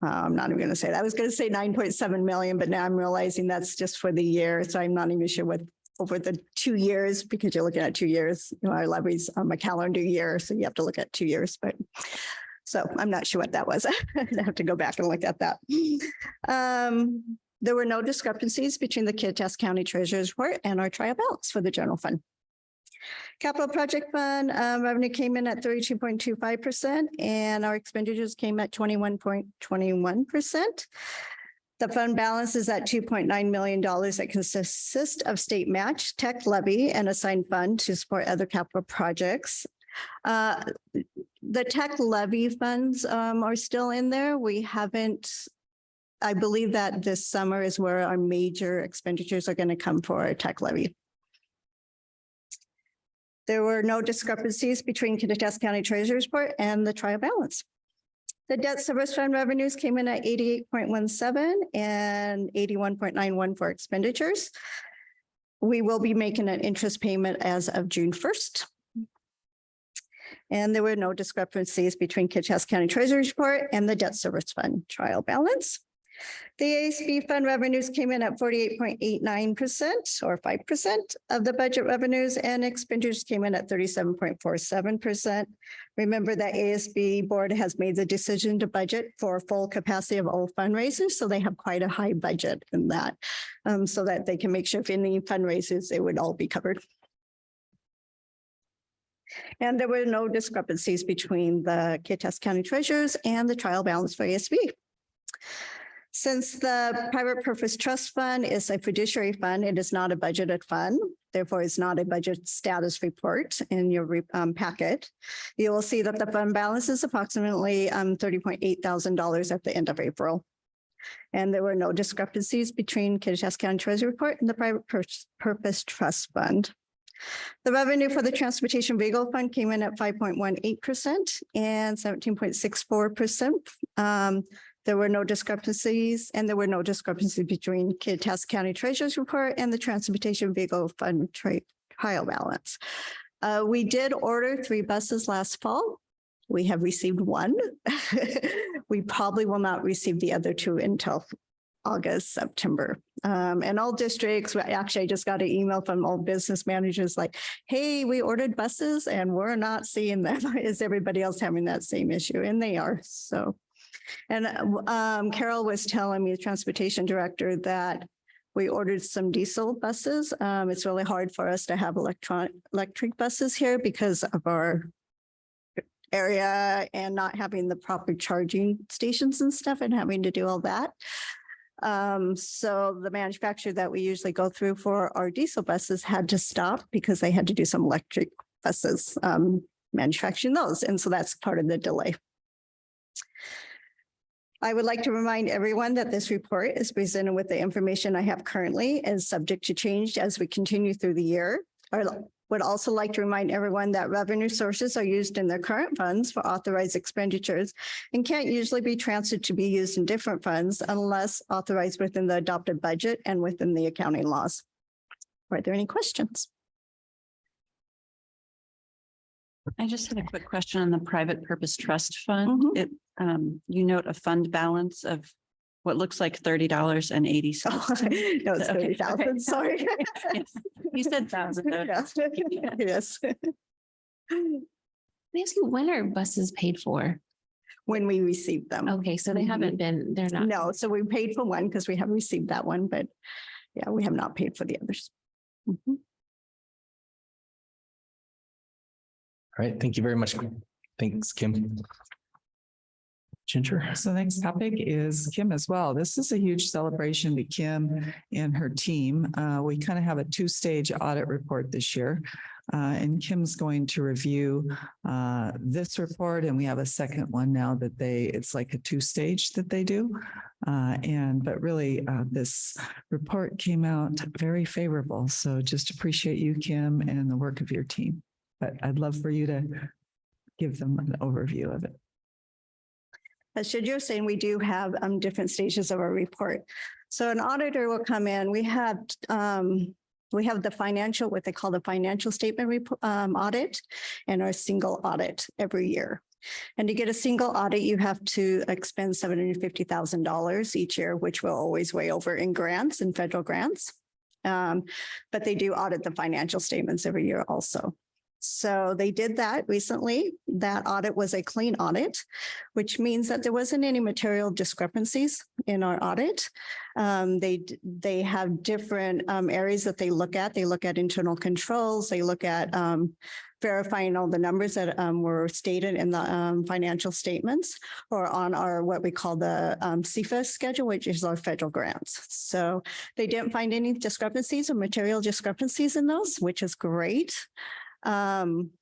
I'm not even going to say that. I was going to say 9.7 million, but now I'm realizing that's just for the year. So I'm not even sure what over the 2 years, because you're looking at 2 years, our levies a calendar year. So you have to look at 2 years, but so I'm not sure what that was. I have to go back and look at that. There were no discrepancies between the Kittitas County Treasurer's report and our trial balance for the general fund. Capital project fund revenue came in at 32.25% and our expenditures came at 21.21%. The fund balance is at $2.9 million that consists of state match, tech levy, and assigned fund to support other capital projects. The tech levy funds are still in there. We haven't, I believe that this summer is where our major expenditures are going to come for our tech levy. There were no discrepancies between Kittitas County Treasurer's report and the trial balance. The debt service fund revenues came in at 88.17 and 81.91 for expenditures. We will be making an interest payment as of June 1st. And there were no discrepancies between Kittitas County Treasurer's report and the debt service fund trial balance. The ASB fund revenues came in at 48.89% or 5% of the budget revenues, and expenditures came in at 37.47%. Remember that ASB board has made the decision to budget for full capacity of all fundraisers, so they have quite a high budget in that, so that they can make sure if any fundraisers, they would all be covered. And there were no discrepancies between the Kittitas County treasurers and the trial balance for ASB. Since the private purpose trust fund is a fiduciary fund, it is not a budgeted fund. Therefore, it's not a budget status report in your packet. You will see that the fund balance is approximately $30.8 thousand at the end of April. And there were no discrepancies between Kittitas County Treasury Report and the private purpose trust fund. The revenue for the Transportation Vehicle Fund came in at 5.18% and 17.64%. There were no discrepancies, and there were no discrepancies between Kittitas County Treasurer's Report and the Transportation Vehicle Fund trial balance. We did order 3 buses last fall. We have received 1. We probably will not receive the other 2 until August, September. And all districts, actually, I just got an email from all business managers like, hey, we ordered buses and we're not seeing them. Is everybody else having that same issue? And they are, so. And Carol was telling me, the transportation director, that we ordered some diesel buses. It's really hard for us to have electric buses here because of our area and not having the proper charging stations and stuff and having to do all that. So the manufacturer that we usually go through for our diesel buses had to stop because they had to do some electric buses, manufacturing those. And so that's part of the delay. I would like to remind everyone that this report is presented with the information I have currently and subject to change as we continue through the year. I would also like to remind everyone that revenue sources are used in their current funds for authorized expenditures and can't usually be transferred to be used in different funds unless authorized within the adopted budget and within the accounting laws. Are there any questions? I just had a quick question on the private purpose trust fund. It, you note a fund balance of what looks like $30.80. No, it's 30,000. Okay. Sorry. Yes. You said 1,000. Yes. Let me ask you, when are buses paid for? When we receive them. Okay, so they haven't been, they're not. No, so we paid for one because we have received that one, but yeah, we have not paid for the others. All right, thank you very much. Thanks, Kim. Ginger. So the next topic is Kim as well. This is a huge celebration to Kim and her team. We kind of have a 2-stage audit report this year. And Kim's going to review this report, and we have a second one now that it's like a 2-stage that they do. But really this report came out very favorable. So just appreciate you, Kim, and the work of your team. But I'd love for you to give them an overview of it. As Ginger was saying, we do have different stages of our report. So an auditor will come in. We have the financial, what they call the financial statement audit, and our single audit every year. And to get a single audit, you have to expend $750,000 each year, which will always way over in grants and federal grants. But they do audit the financial statements every year also. So they did that recently. That audit was a clean audit, which means that there wasn't any material discrepancies in our audit. They have different areas that they look at. They look at internal controls. They look at verifying all the numbers that were stated in the financial statements or on our what we call the CFA schedule, which is our federal grants. So they didn't find any discrepancies or material discrepancies in those, which is great. Think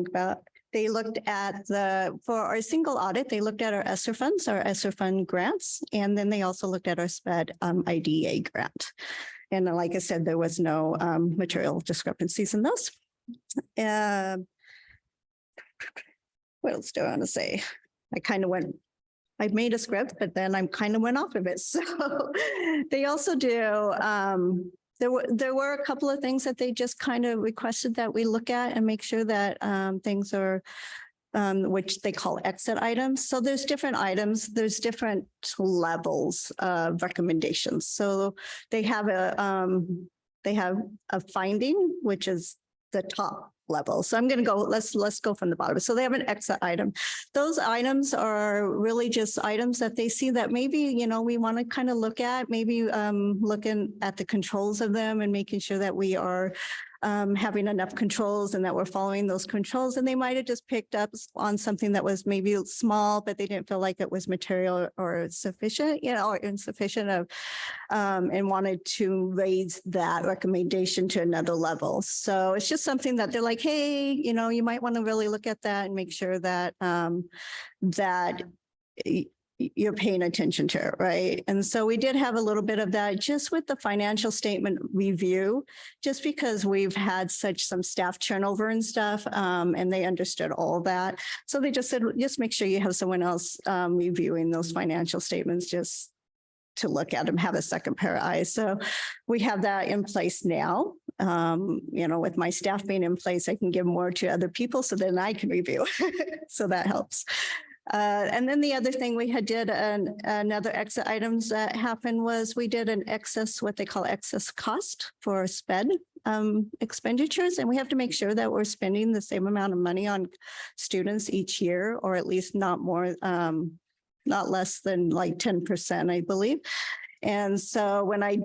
about, they looked at for our single audit, they looked at our ESSER funds, our ESSER fund grants, and then they also looked at our SPED IDA grant. And like I said, there was no material discrepancies in those. What else do I want to say? I made a script, but then I kind of went off of it. So they also do, there were a couple of things that they just kind of requested that we look at and make sure that things are which they call exit items. So there's different items, there's different levels of recommendations. So they have a finding, which is the top level. So I'm going to go, let's go from the bottom. So they have an exit item. Those items are really just items that they see that maybe, you know, we want to kind of look at, maybe looking at the controls of them and making sure that we are having enough controls and that we're following those controls. And they might have just picked up on something that was maybe small, but they didn't feel like it was material or sufficient, you know, or insufficient of, and wanted to raise that recommendation to another level. So it's just something that they're like, hey, you know, you might want to really look at that and make sure that you're paying attention to it, right? And so we did have a little bit of that just with the financial statement review, just because we've had some staff turnover and stuff, and they understood all that. So they just said, just make sure you have someone else reviewing those financial statements just to look at them, have a second pair of eyes. So we have that in place now. You know, with my staff being in place, I can give more to other people so then I can review. So that helps. And then the other thing we had did another exit items that happened was we did an excess, what they call excess cost for SPED expenditures. And we have to make sure that we're spending the same amount of money on students each year, or at least not more, not less than like 10%, I believe. And so when I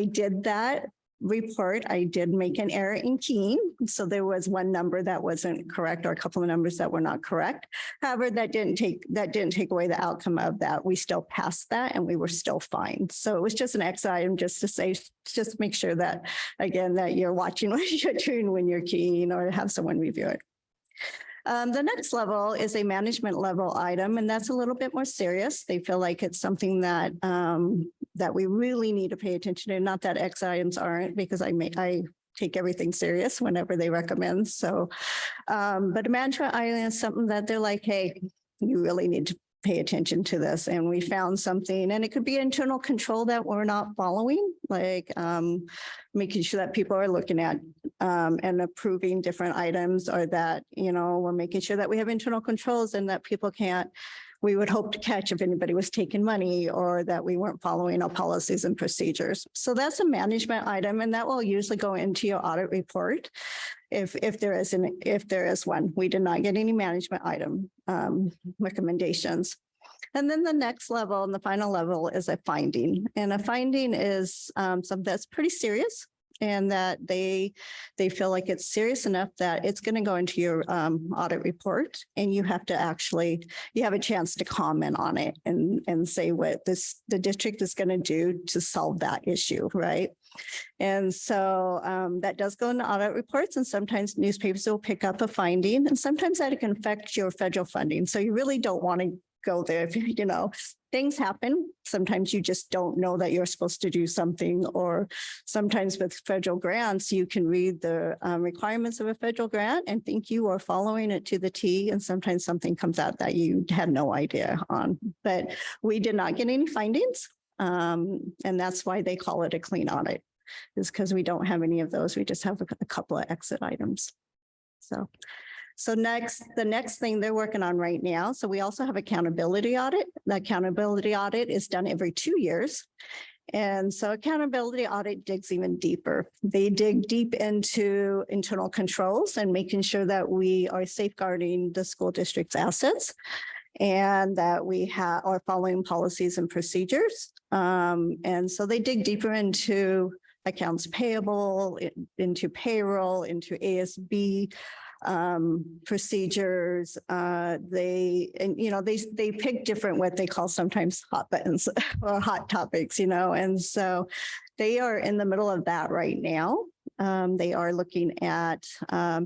did that report, I did make an error in keying. So there was one number that wasn't correct, or a couple of numbers that were not correct. However, that didn't take away the outcome of that. We still passed that and we were still fine. So it was just an exit item just to say, just make sure that, again, that you're watching what you're doing when you're keying, or have someone review it. The next level is a management level item, and that's a little bit more serious. They feel like it's something that that we really need to pay attention to. Not that X items aren't, because I take everything serious whenever they recommend. So, but a management item is something that they're like, hey, you really need to pay attention to this. And we found something, and it could be internal control that we're not following, like making sure that people are looking at and approving different items, or that, you know, we're making sure that we have internal controls and that people can't, we would hope to catch if anybody was taking money, or that we weren't following our policies and procedures. So that's a management item, and that will usually go into your audit report. If there is one. We did not get any management item recommendations. And then the next level and the final level is a finding. And a finding is something that's pretty serious, and that they feel like it's serious enough that it's going to go into your audit report, and you have a chance to comment on it and say what the district is going to do to solve that issue, right? And so that does go into audit reports, and sometimes newspapers will pick up a finding, and sometimes that can affect your federal funding. So you really don't want to go there. If you know, things happen. Sometimes you just don't know that you're supposed to do something, or sometimes with federal grants, you can read the requirements of a federal grant and think you are following it to the T. And sometimes something comes out that you had no idea on. But we did not get any findings. And that's why they call it a clean audit, is because we don't have any of those. We just have a couple of exit items. So the next thing they're working on right now. So we also have accountability audit. The accountability audit is done every 2 years. And so accountability audit digs even deeper. They dig deep into internal controls and making sure that we are safeguarding the school district's assets, and that we are following policies and procedures. And so they dig deeper into accounts payable, into payroll, into ASB procedures. They pick different, what they call sometimes hot buttons or hot topics, and so they are in the middle of that right now. They are looking at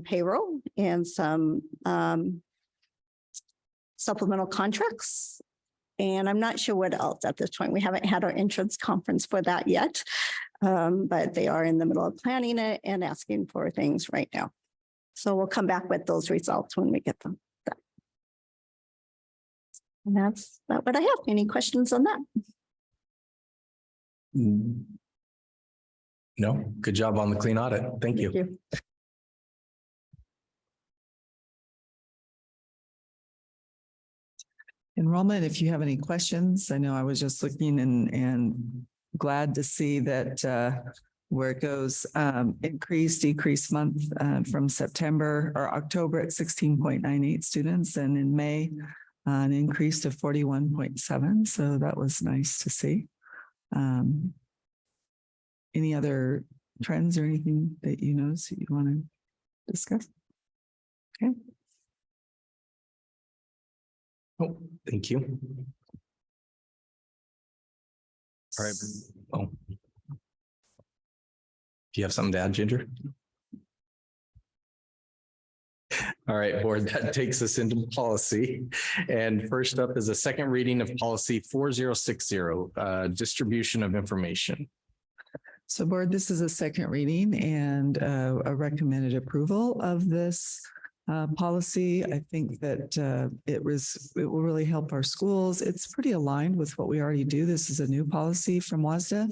payroll and some supplemental contracts. And I'm not sure what else at this point. We haven't had our entrance conference for that yet, but they are in the middle of planning it and asking for things right now. So we'll come back with those results when we get them. And that's about what I have. Any questions on that? No, good job on the clean audit. Thank you. Enrollment, if you have any questions, I know I was just looking and glad to see that where it goes increase, decrease month from September or October at 16.98 students, and in May an increase to 41.7. So that was nice to see. Any other trends or anything that you notice that you want to discuss? Okay. Oh, thank you. All right. Oh. Do you have something to add, Ginger? All right, board, that takes us into policy. And first up is a second reading of policy 4060, distribution of information. So board, this is a second reading and a recommended approval of this policy. I think that it will really help our schools. It's pretty aligned with what we already do. This is a new policy from WASDA,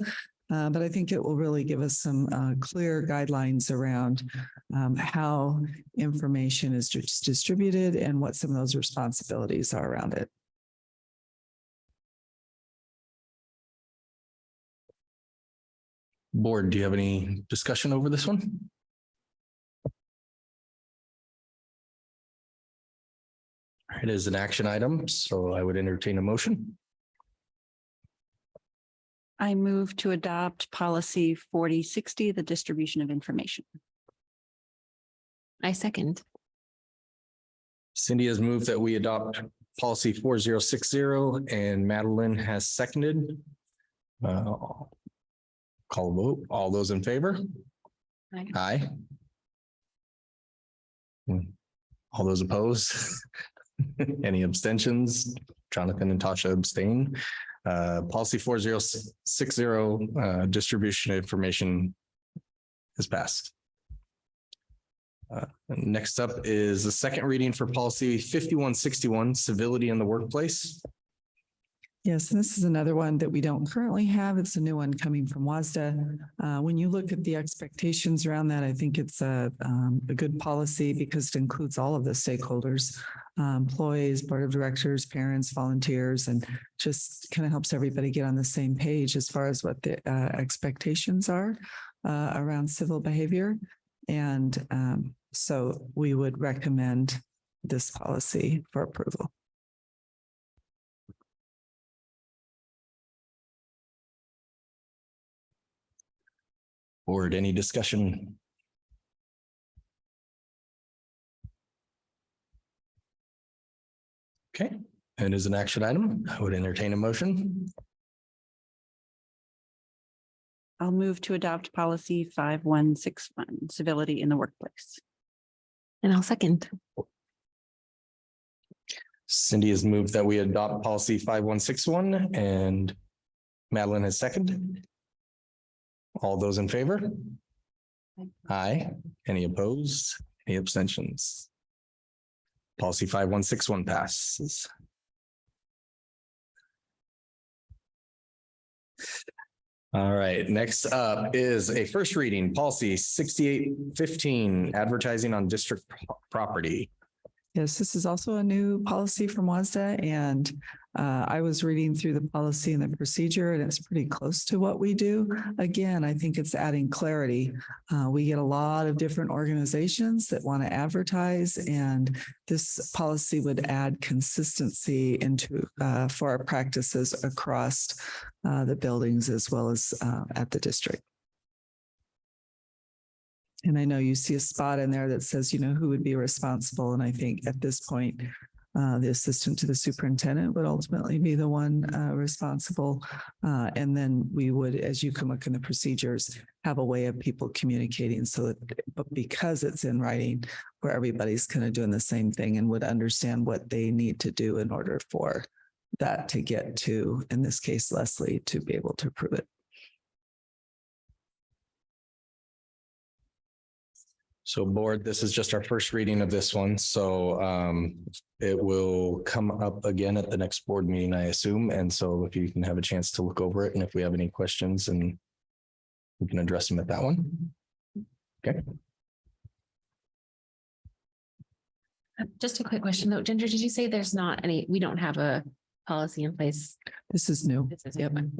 but I think it will really give us some clear guidelines around how information is distributed and what some of those responsibilities are around it. Board, do you have any discussion over this one? It is an action item, so I would entertain a motion. I move to adopt policy 4060, the distribution of information. I second. Cindy has moved that we adopt policy 4060 and Madeline has seconded. Call a vote. All those in favor? Aye. Aye. All those opposed? Any abstentions? Jonathan and Tasha abstain. Policy 4060, distribution of information is passed. Next up is the second reading for policy 5161, civility in the workplace. Yes, this is another one that we don't currently have. It's a new one coming from WASDA. When you look at the expectations around that, I think it's a good policy because it includes all of the stakeholders, employees, board of directors, parents, volunteers, and just kind of helps everybody get on the same page as far as what the expectations are around civil behavior. And so we would recommend this policy for approval. Board, any discussion? Okay, and as an action item, I would entertain a motion. I'll move to adopt policy 5161, civility in the workplace. And I'll second. Cindy has moved that we adopt policy 5161 and Madeline has seconded. All those in favor? Aye. Any opposed? Any abstentions? Policy 5161 passes. All right, next up is a first reading policy 6815, advertising on district property. Yes, this is also a new policy from WASDA, and I was reading through the policy and the procedure, and it's pretty close to what we do. Again, I think it's adding clarity. We get a lot of different organizations that want to advertise, and this policy would add consistency into for our practices across the buildings as well as at the district. And I know you see a spot in there that says, you know, who would be responsible. And I think at this point, the assistant to the superintendent would ultimately be the one responsible. And then we would, as you can look in the procedures, have a way of people communicating so that, but because it's in writing, where everybody's kind of doing the same thing and would understand what they need to do in order for that to get to, in this case, Leslie, to be able to approve it. So board, this is just our first reading of this one. So it will come up again at the next board meeting, I assume. And so if you can have a chance to look over it and if we have any questions and we can address them at that one. Okay. Just a quick question though. Ginger, did you say there's not any, we don't have a policy in place? This is new. This is Yep. one.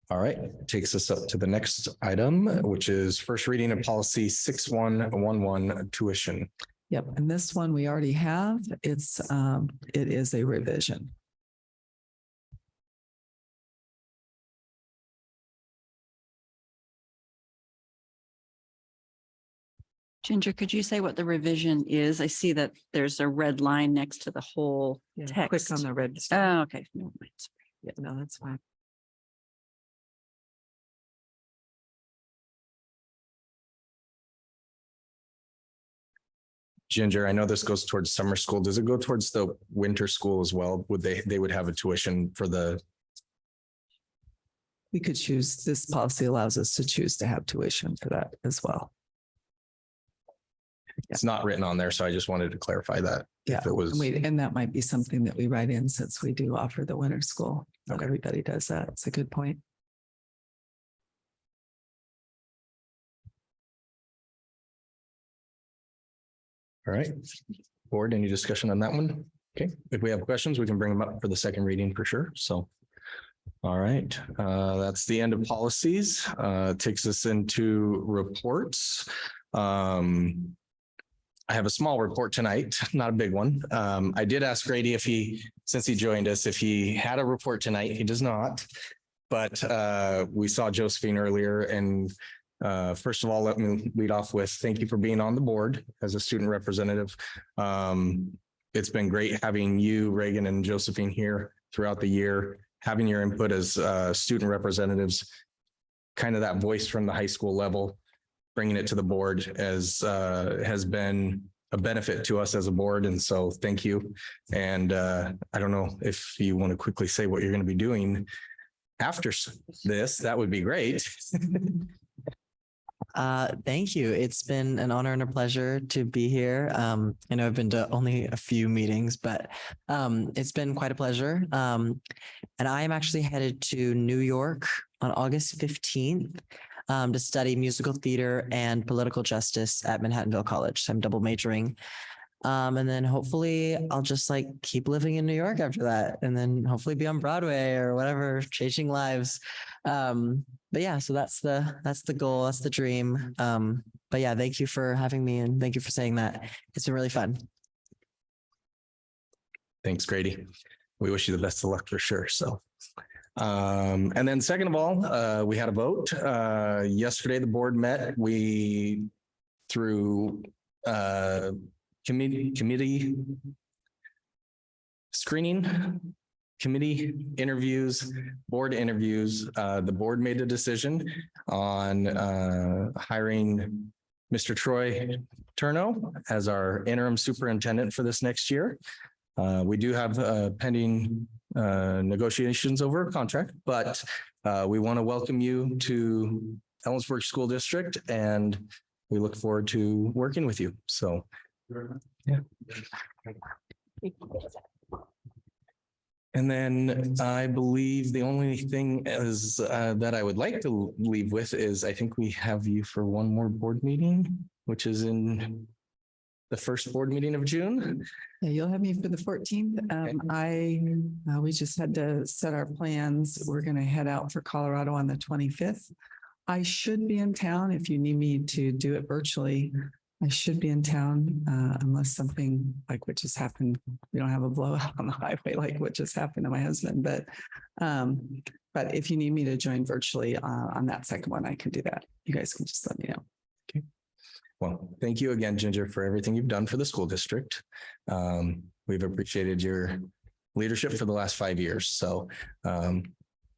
All right, takes us up to the next item, which is first reading of policy 6111 tuition. Yep, and this one we already have. It is a revision. Ginger, could you say what the revision is? I see that there's a red line next to the whole Click text. on the red. Oh, okay. Never mind. Yeah, no, that's fine. Ginger, I know this goes towards summer school. Does it go towards the winter school as well? Would they would have a tuition for the, We could choose, this policy allows us to choose to have tuition for that as well. it's not written on there, so I just wanted to clarify that. Yeah, If it was, and that might be something that we write in since we do offer the winter school. Not Okay. everybody does that. It's a good point. all right. Board, any discussion on that one? Okay, if we have questions, we can bring them up for the second reading for sure. So. All right, that's the end of policies. Takes us into reports. I have a small report tonight, not a big one. I did ask Grady if since he joined us, if he had a report tonight. He does not. But we saw Josephine earlier, and first of all, let me lead off with thank you for being on the board as a student representative. It's been great having you, Reagan, and Josephine here throughout the year, having your input as student representatives, kind of that voice from the high school level, bringing it to the board has been a benefit to us as a board. And so thank you. And I don't know if you want to quickly say what you're going to be doing after this, that would be great. Thank you. It's been an honor and a pleasure to be here. I know I've been to only a few meetings, but it's been quite a pleasure. And I am actually headed to New York on August 15th to study musical theater and political justice at Manhattanville College. So I'm double majoring. And then hopefully I'll just like keep living in New York after that, and then hopefully be on Broadway or whatever, changing lives. But yeah, so that's the goal. That's the dream. But yeah, thank you for having me, and thank you for saying that. It's been really fun. Thanks, Grady. We wish you the best of luck for sure. So, and then second of all, we had a vote. Yesterday, the board met. We through committee screening, committee interviews, board interviews. The board made a decision on hiring Mr. Troy Turno as our interim superintendent for this next year. We do have pending negotiations over a contract, but we want to welcome you to Ellensburg School District, and we look forward to working with you. So, yeah. And then I believe the only thing is that I would like to leave with is I think we have you for one more board meeting, which is in the first board meeting of June. Yeah, you'll have me for the 14th. We just had to set our plans. We're going to head out for Colorado on the 25th. I should be in town if you need me to do it virtually. I should be in town unless something like what just happened. We don't have a blowout on the highway like what just happened to my husband. But if you need me to join virtually on that second one, I can do that. You guys can just let me know. Okay. Well, thank you again, Ginger, for everything you've done for the school district. We've appreciated your leadership for the last 5 years. So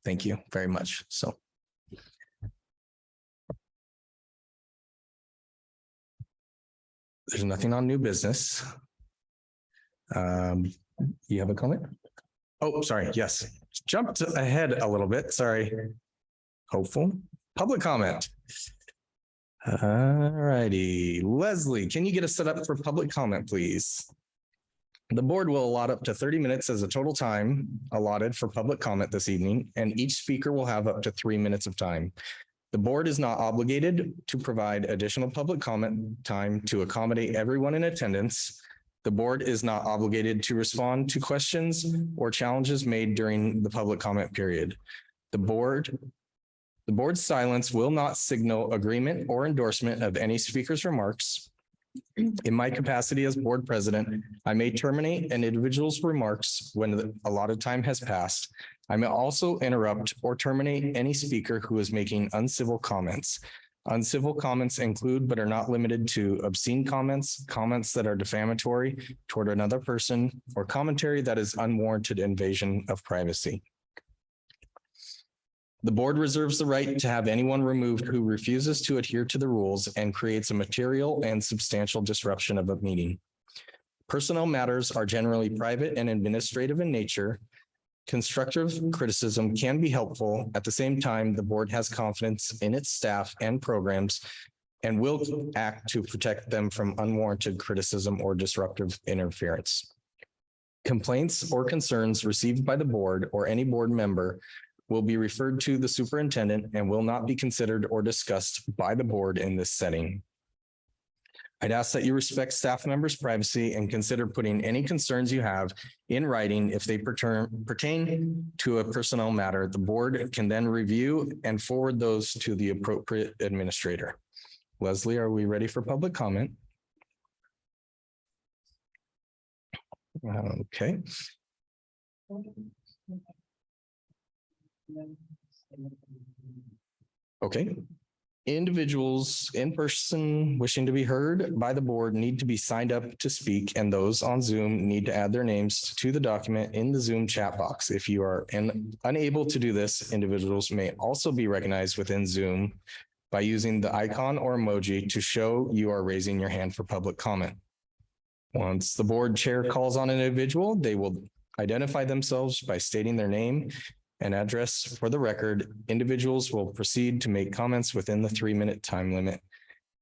thank you very much. So. There's nothing on new business. You have a comment? Oh, sorry. Yes. Jumped ahead a little bit. Sorry. Hopeful. Public comment. All righty. Leslie, can you get us set up for public comment, please? The board will allot up to 30 minutes as a total time allotted for public comment this evening, and each speaker will have up to 3 minutes of time. The board is not obligated to provide additional public comment time to accommodate everyone in attendance. The board is not obligated to respond to questions or challenges made during the public comment period. The board's silence will not signal agreement or endorsement of any speaker's remarks. In my capacity as board president, I may terminate an individual's remarks when the allotted time has passed. I may also interrupt or terminate any speaker who is making uncivil comments. Uncivil comments include but are not limited to obscene comments, comments that are defamatory toward another person, or commentary that is unwarranted invasion of privacy. The board reserves the right to have anyone removed who refuses to adhere to the rules and creates a material and substantial disruption of a meeting. Personnel matters are generally private and administrative in nature. Constructive criticism can be helpful. At the same time, the board has confidence in its staff and programs and will act to protect them from unwarranted criticism or disruptive interference. Complaints or concerns received by the board or any board member will be referred to the superintendent and will not be considered or discussed by the board in this setting. I'd ask that you respect staff members' privacy and consider putting any concerns you have in writing if they pertain to a personnel matter. The board can then review and forward those to the appropriate administrator. Leslie, are we ready for public comment? Okay. Okay. Individuals in person wishing to be heard by the board need to be signed up to speak, and those on Zoom need to add their names to the document in the Zoom chat box. If you are unable to do this, individuals may also be recognized within Zoom by using the icon or emoji to show you are raising your hand for public comment. Once the board chair calls on an individual, they will identify themselves by stating their name and address for the record. Individuals will proceed to make comments within the 3-minute time limit.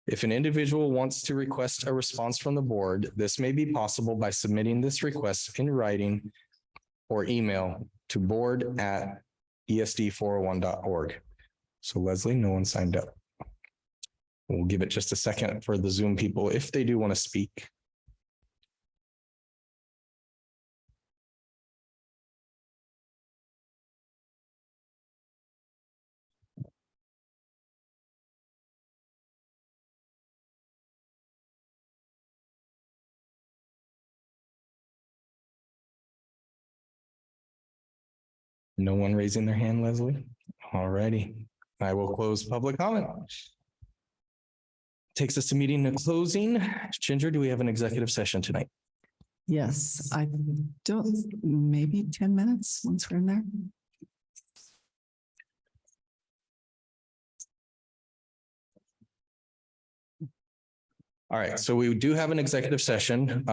If an individual wants to request a response from the board, this may be possible by submitting this request in writing or email to board@esd401.org. So Leslie, no one signed up. We'll give it just a second for the Zoom people if they do want to speak. No one raising their hand, Leslie? All righty. I will close public comment. Takes us to meeting and closing. Ginger, do we have an executive session tonight? Yes, I don't, maybe 10 minutes once we're in there. All right, so we do have an executive session.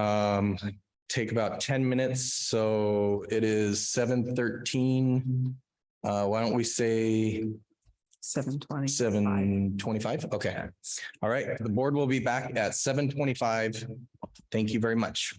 Take about 10 minutes. So it is 7:13. Why don't we say 7:20. 7:25? Okay. All right, the board will be back at 7:25. Thank you very much.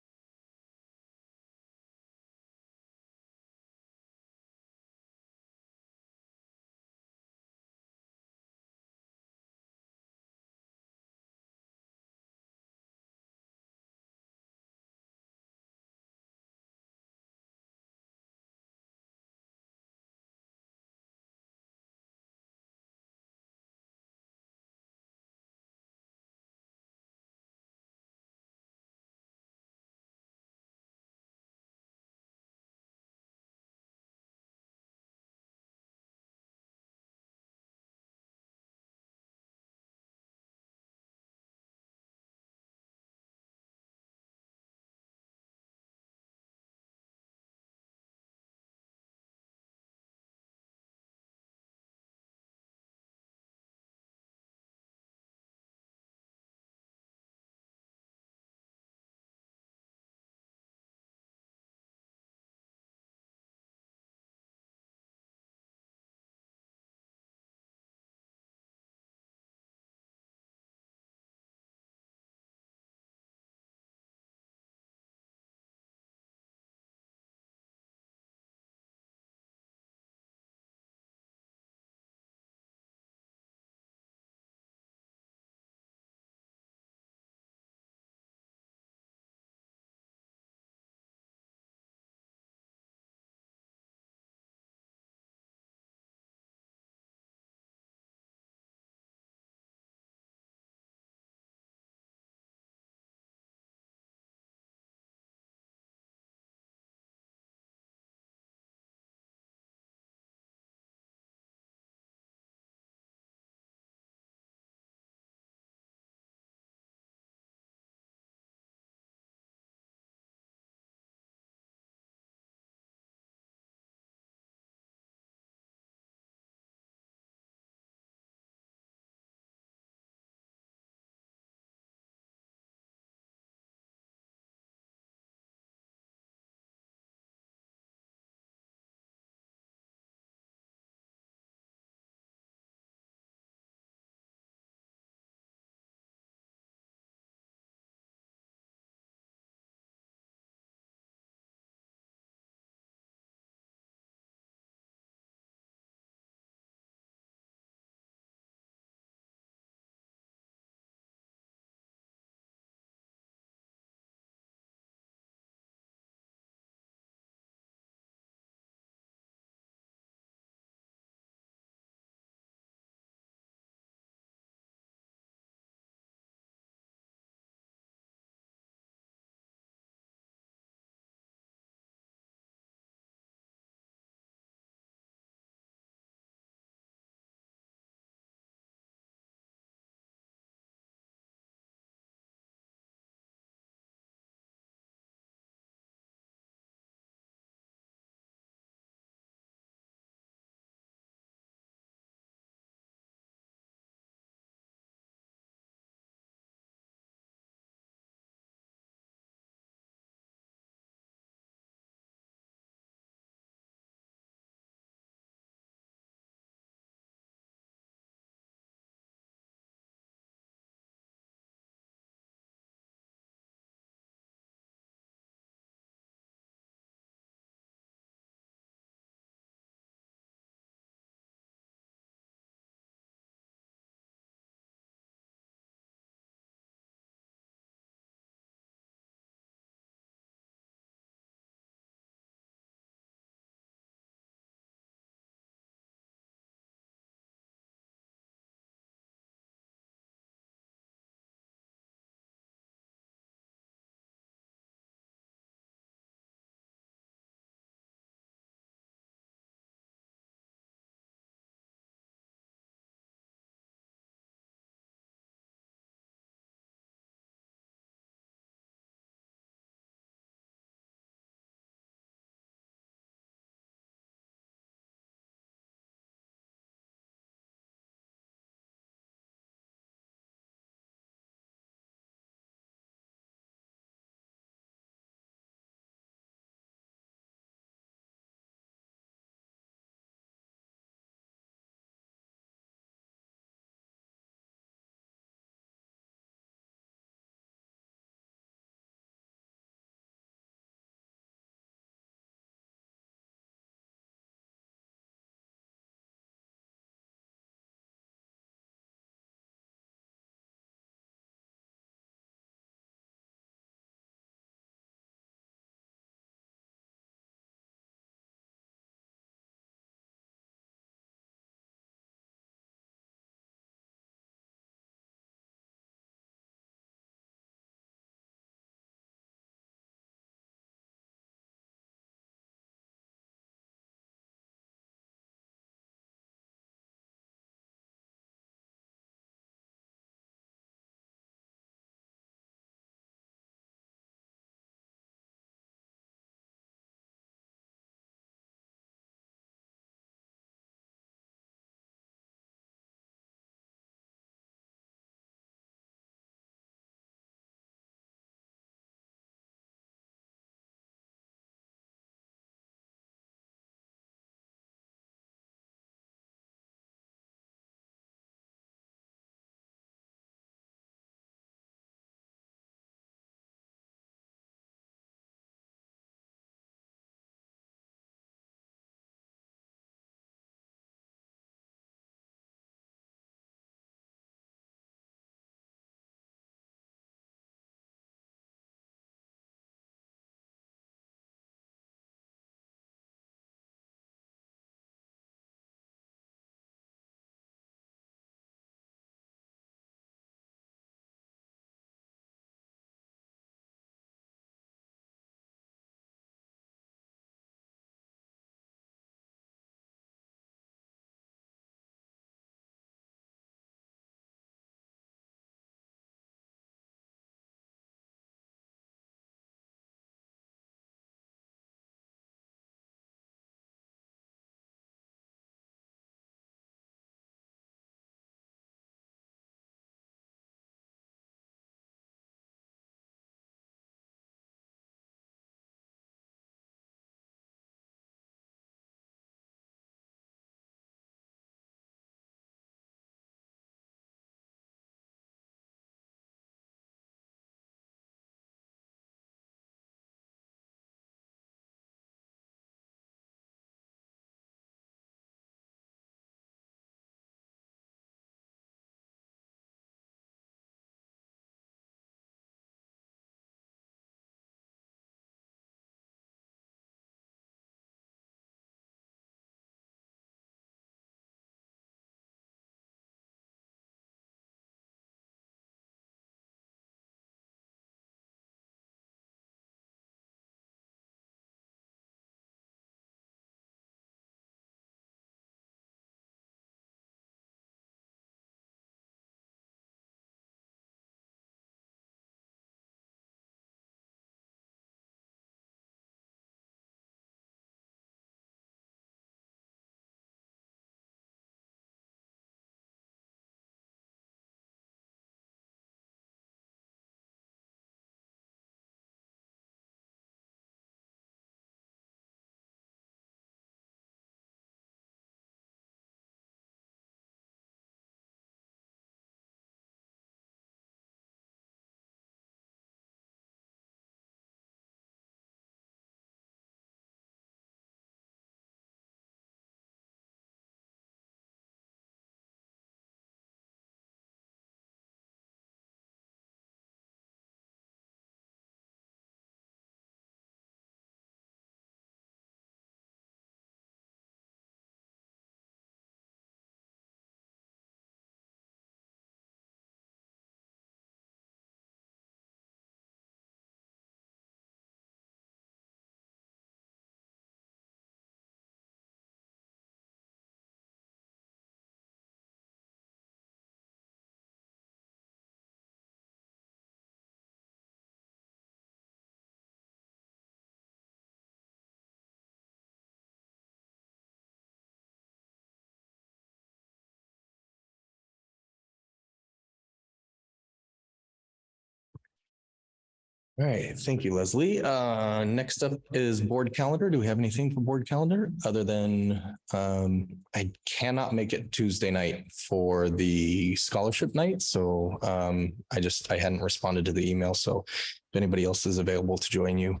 All right, thank you, Leslie. Next up is board calendar. Do we have anything for board calendar other than I cannot make it Tuesday night for the scholarship night. So I hadn't responded to the email. So if anybody else is available to join you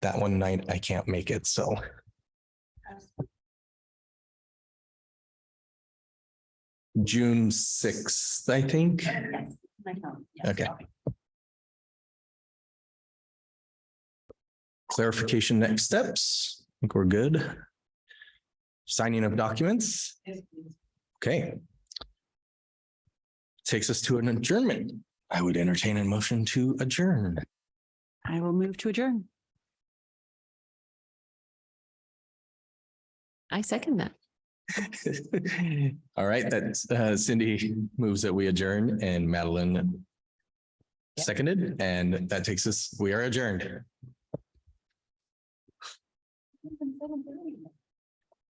that one night, I can't make it. So June 6th, I think. Okay. Clarification next steps. I think we're good. Signing of documents. Okay. Takes us to an adjournment. I would entertain a motion to adjourn. I will move to adjourn. I second that. All right, that's Cindy moves that we adjourn and Madeline seconded, and that takes us, we are adjourned.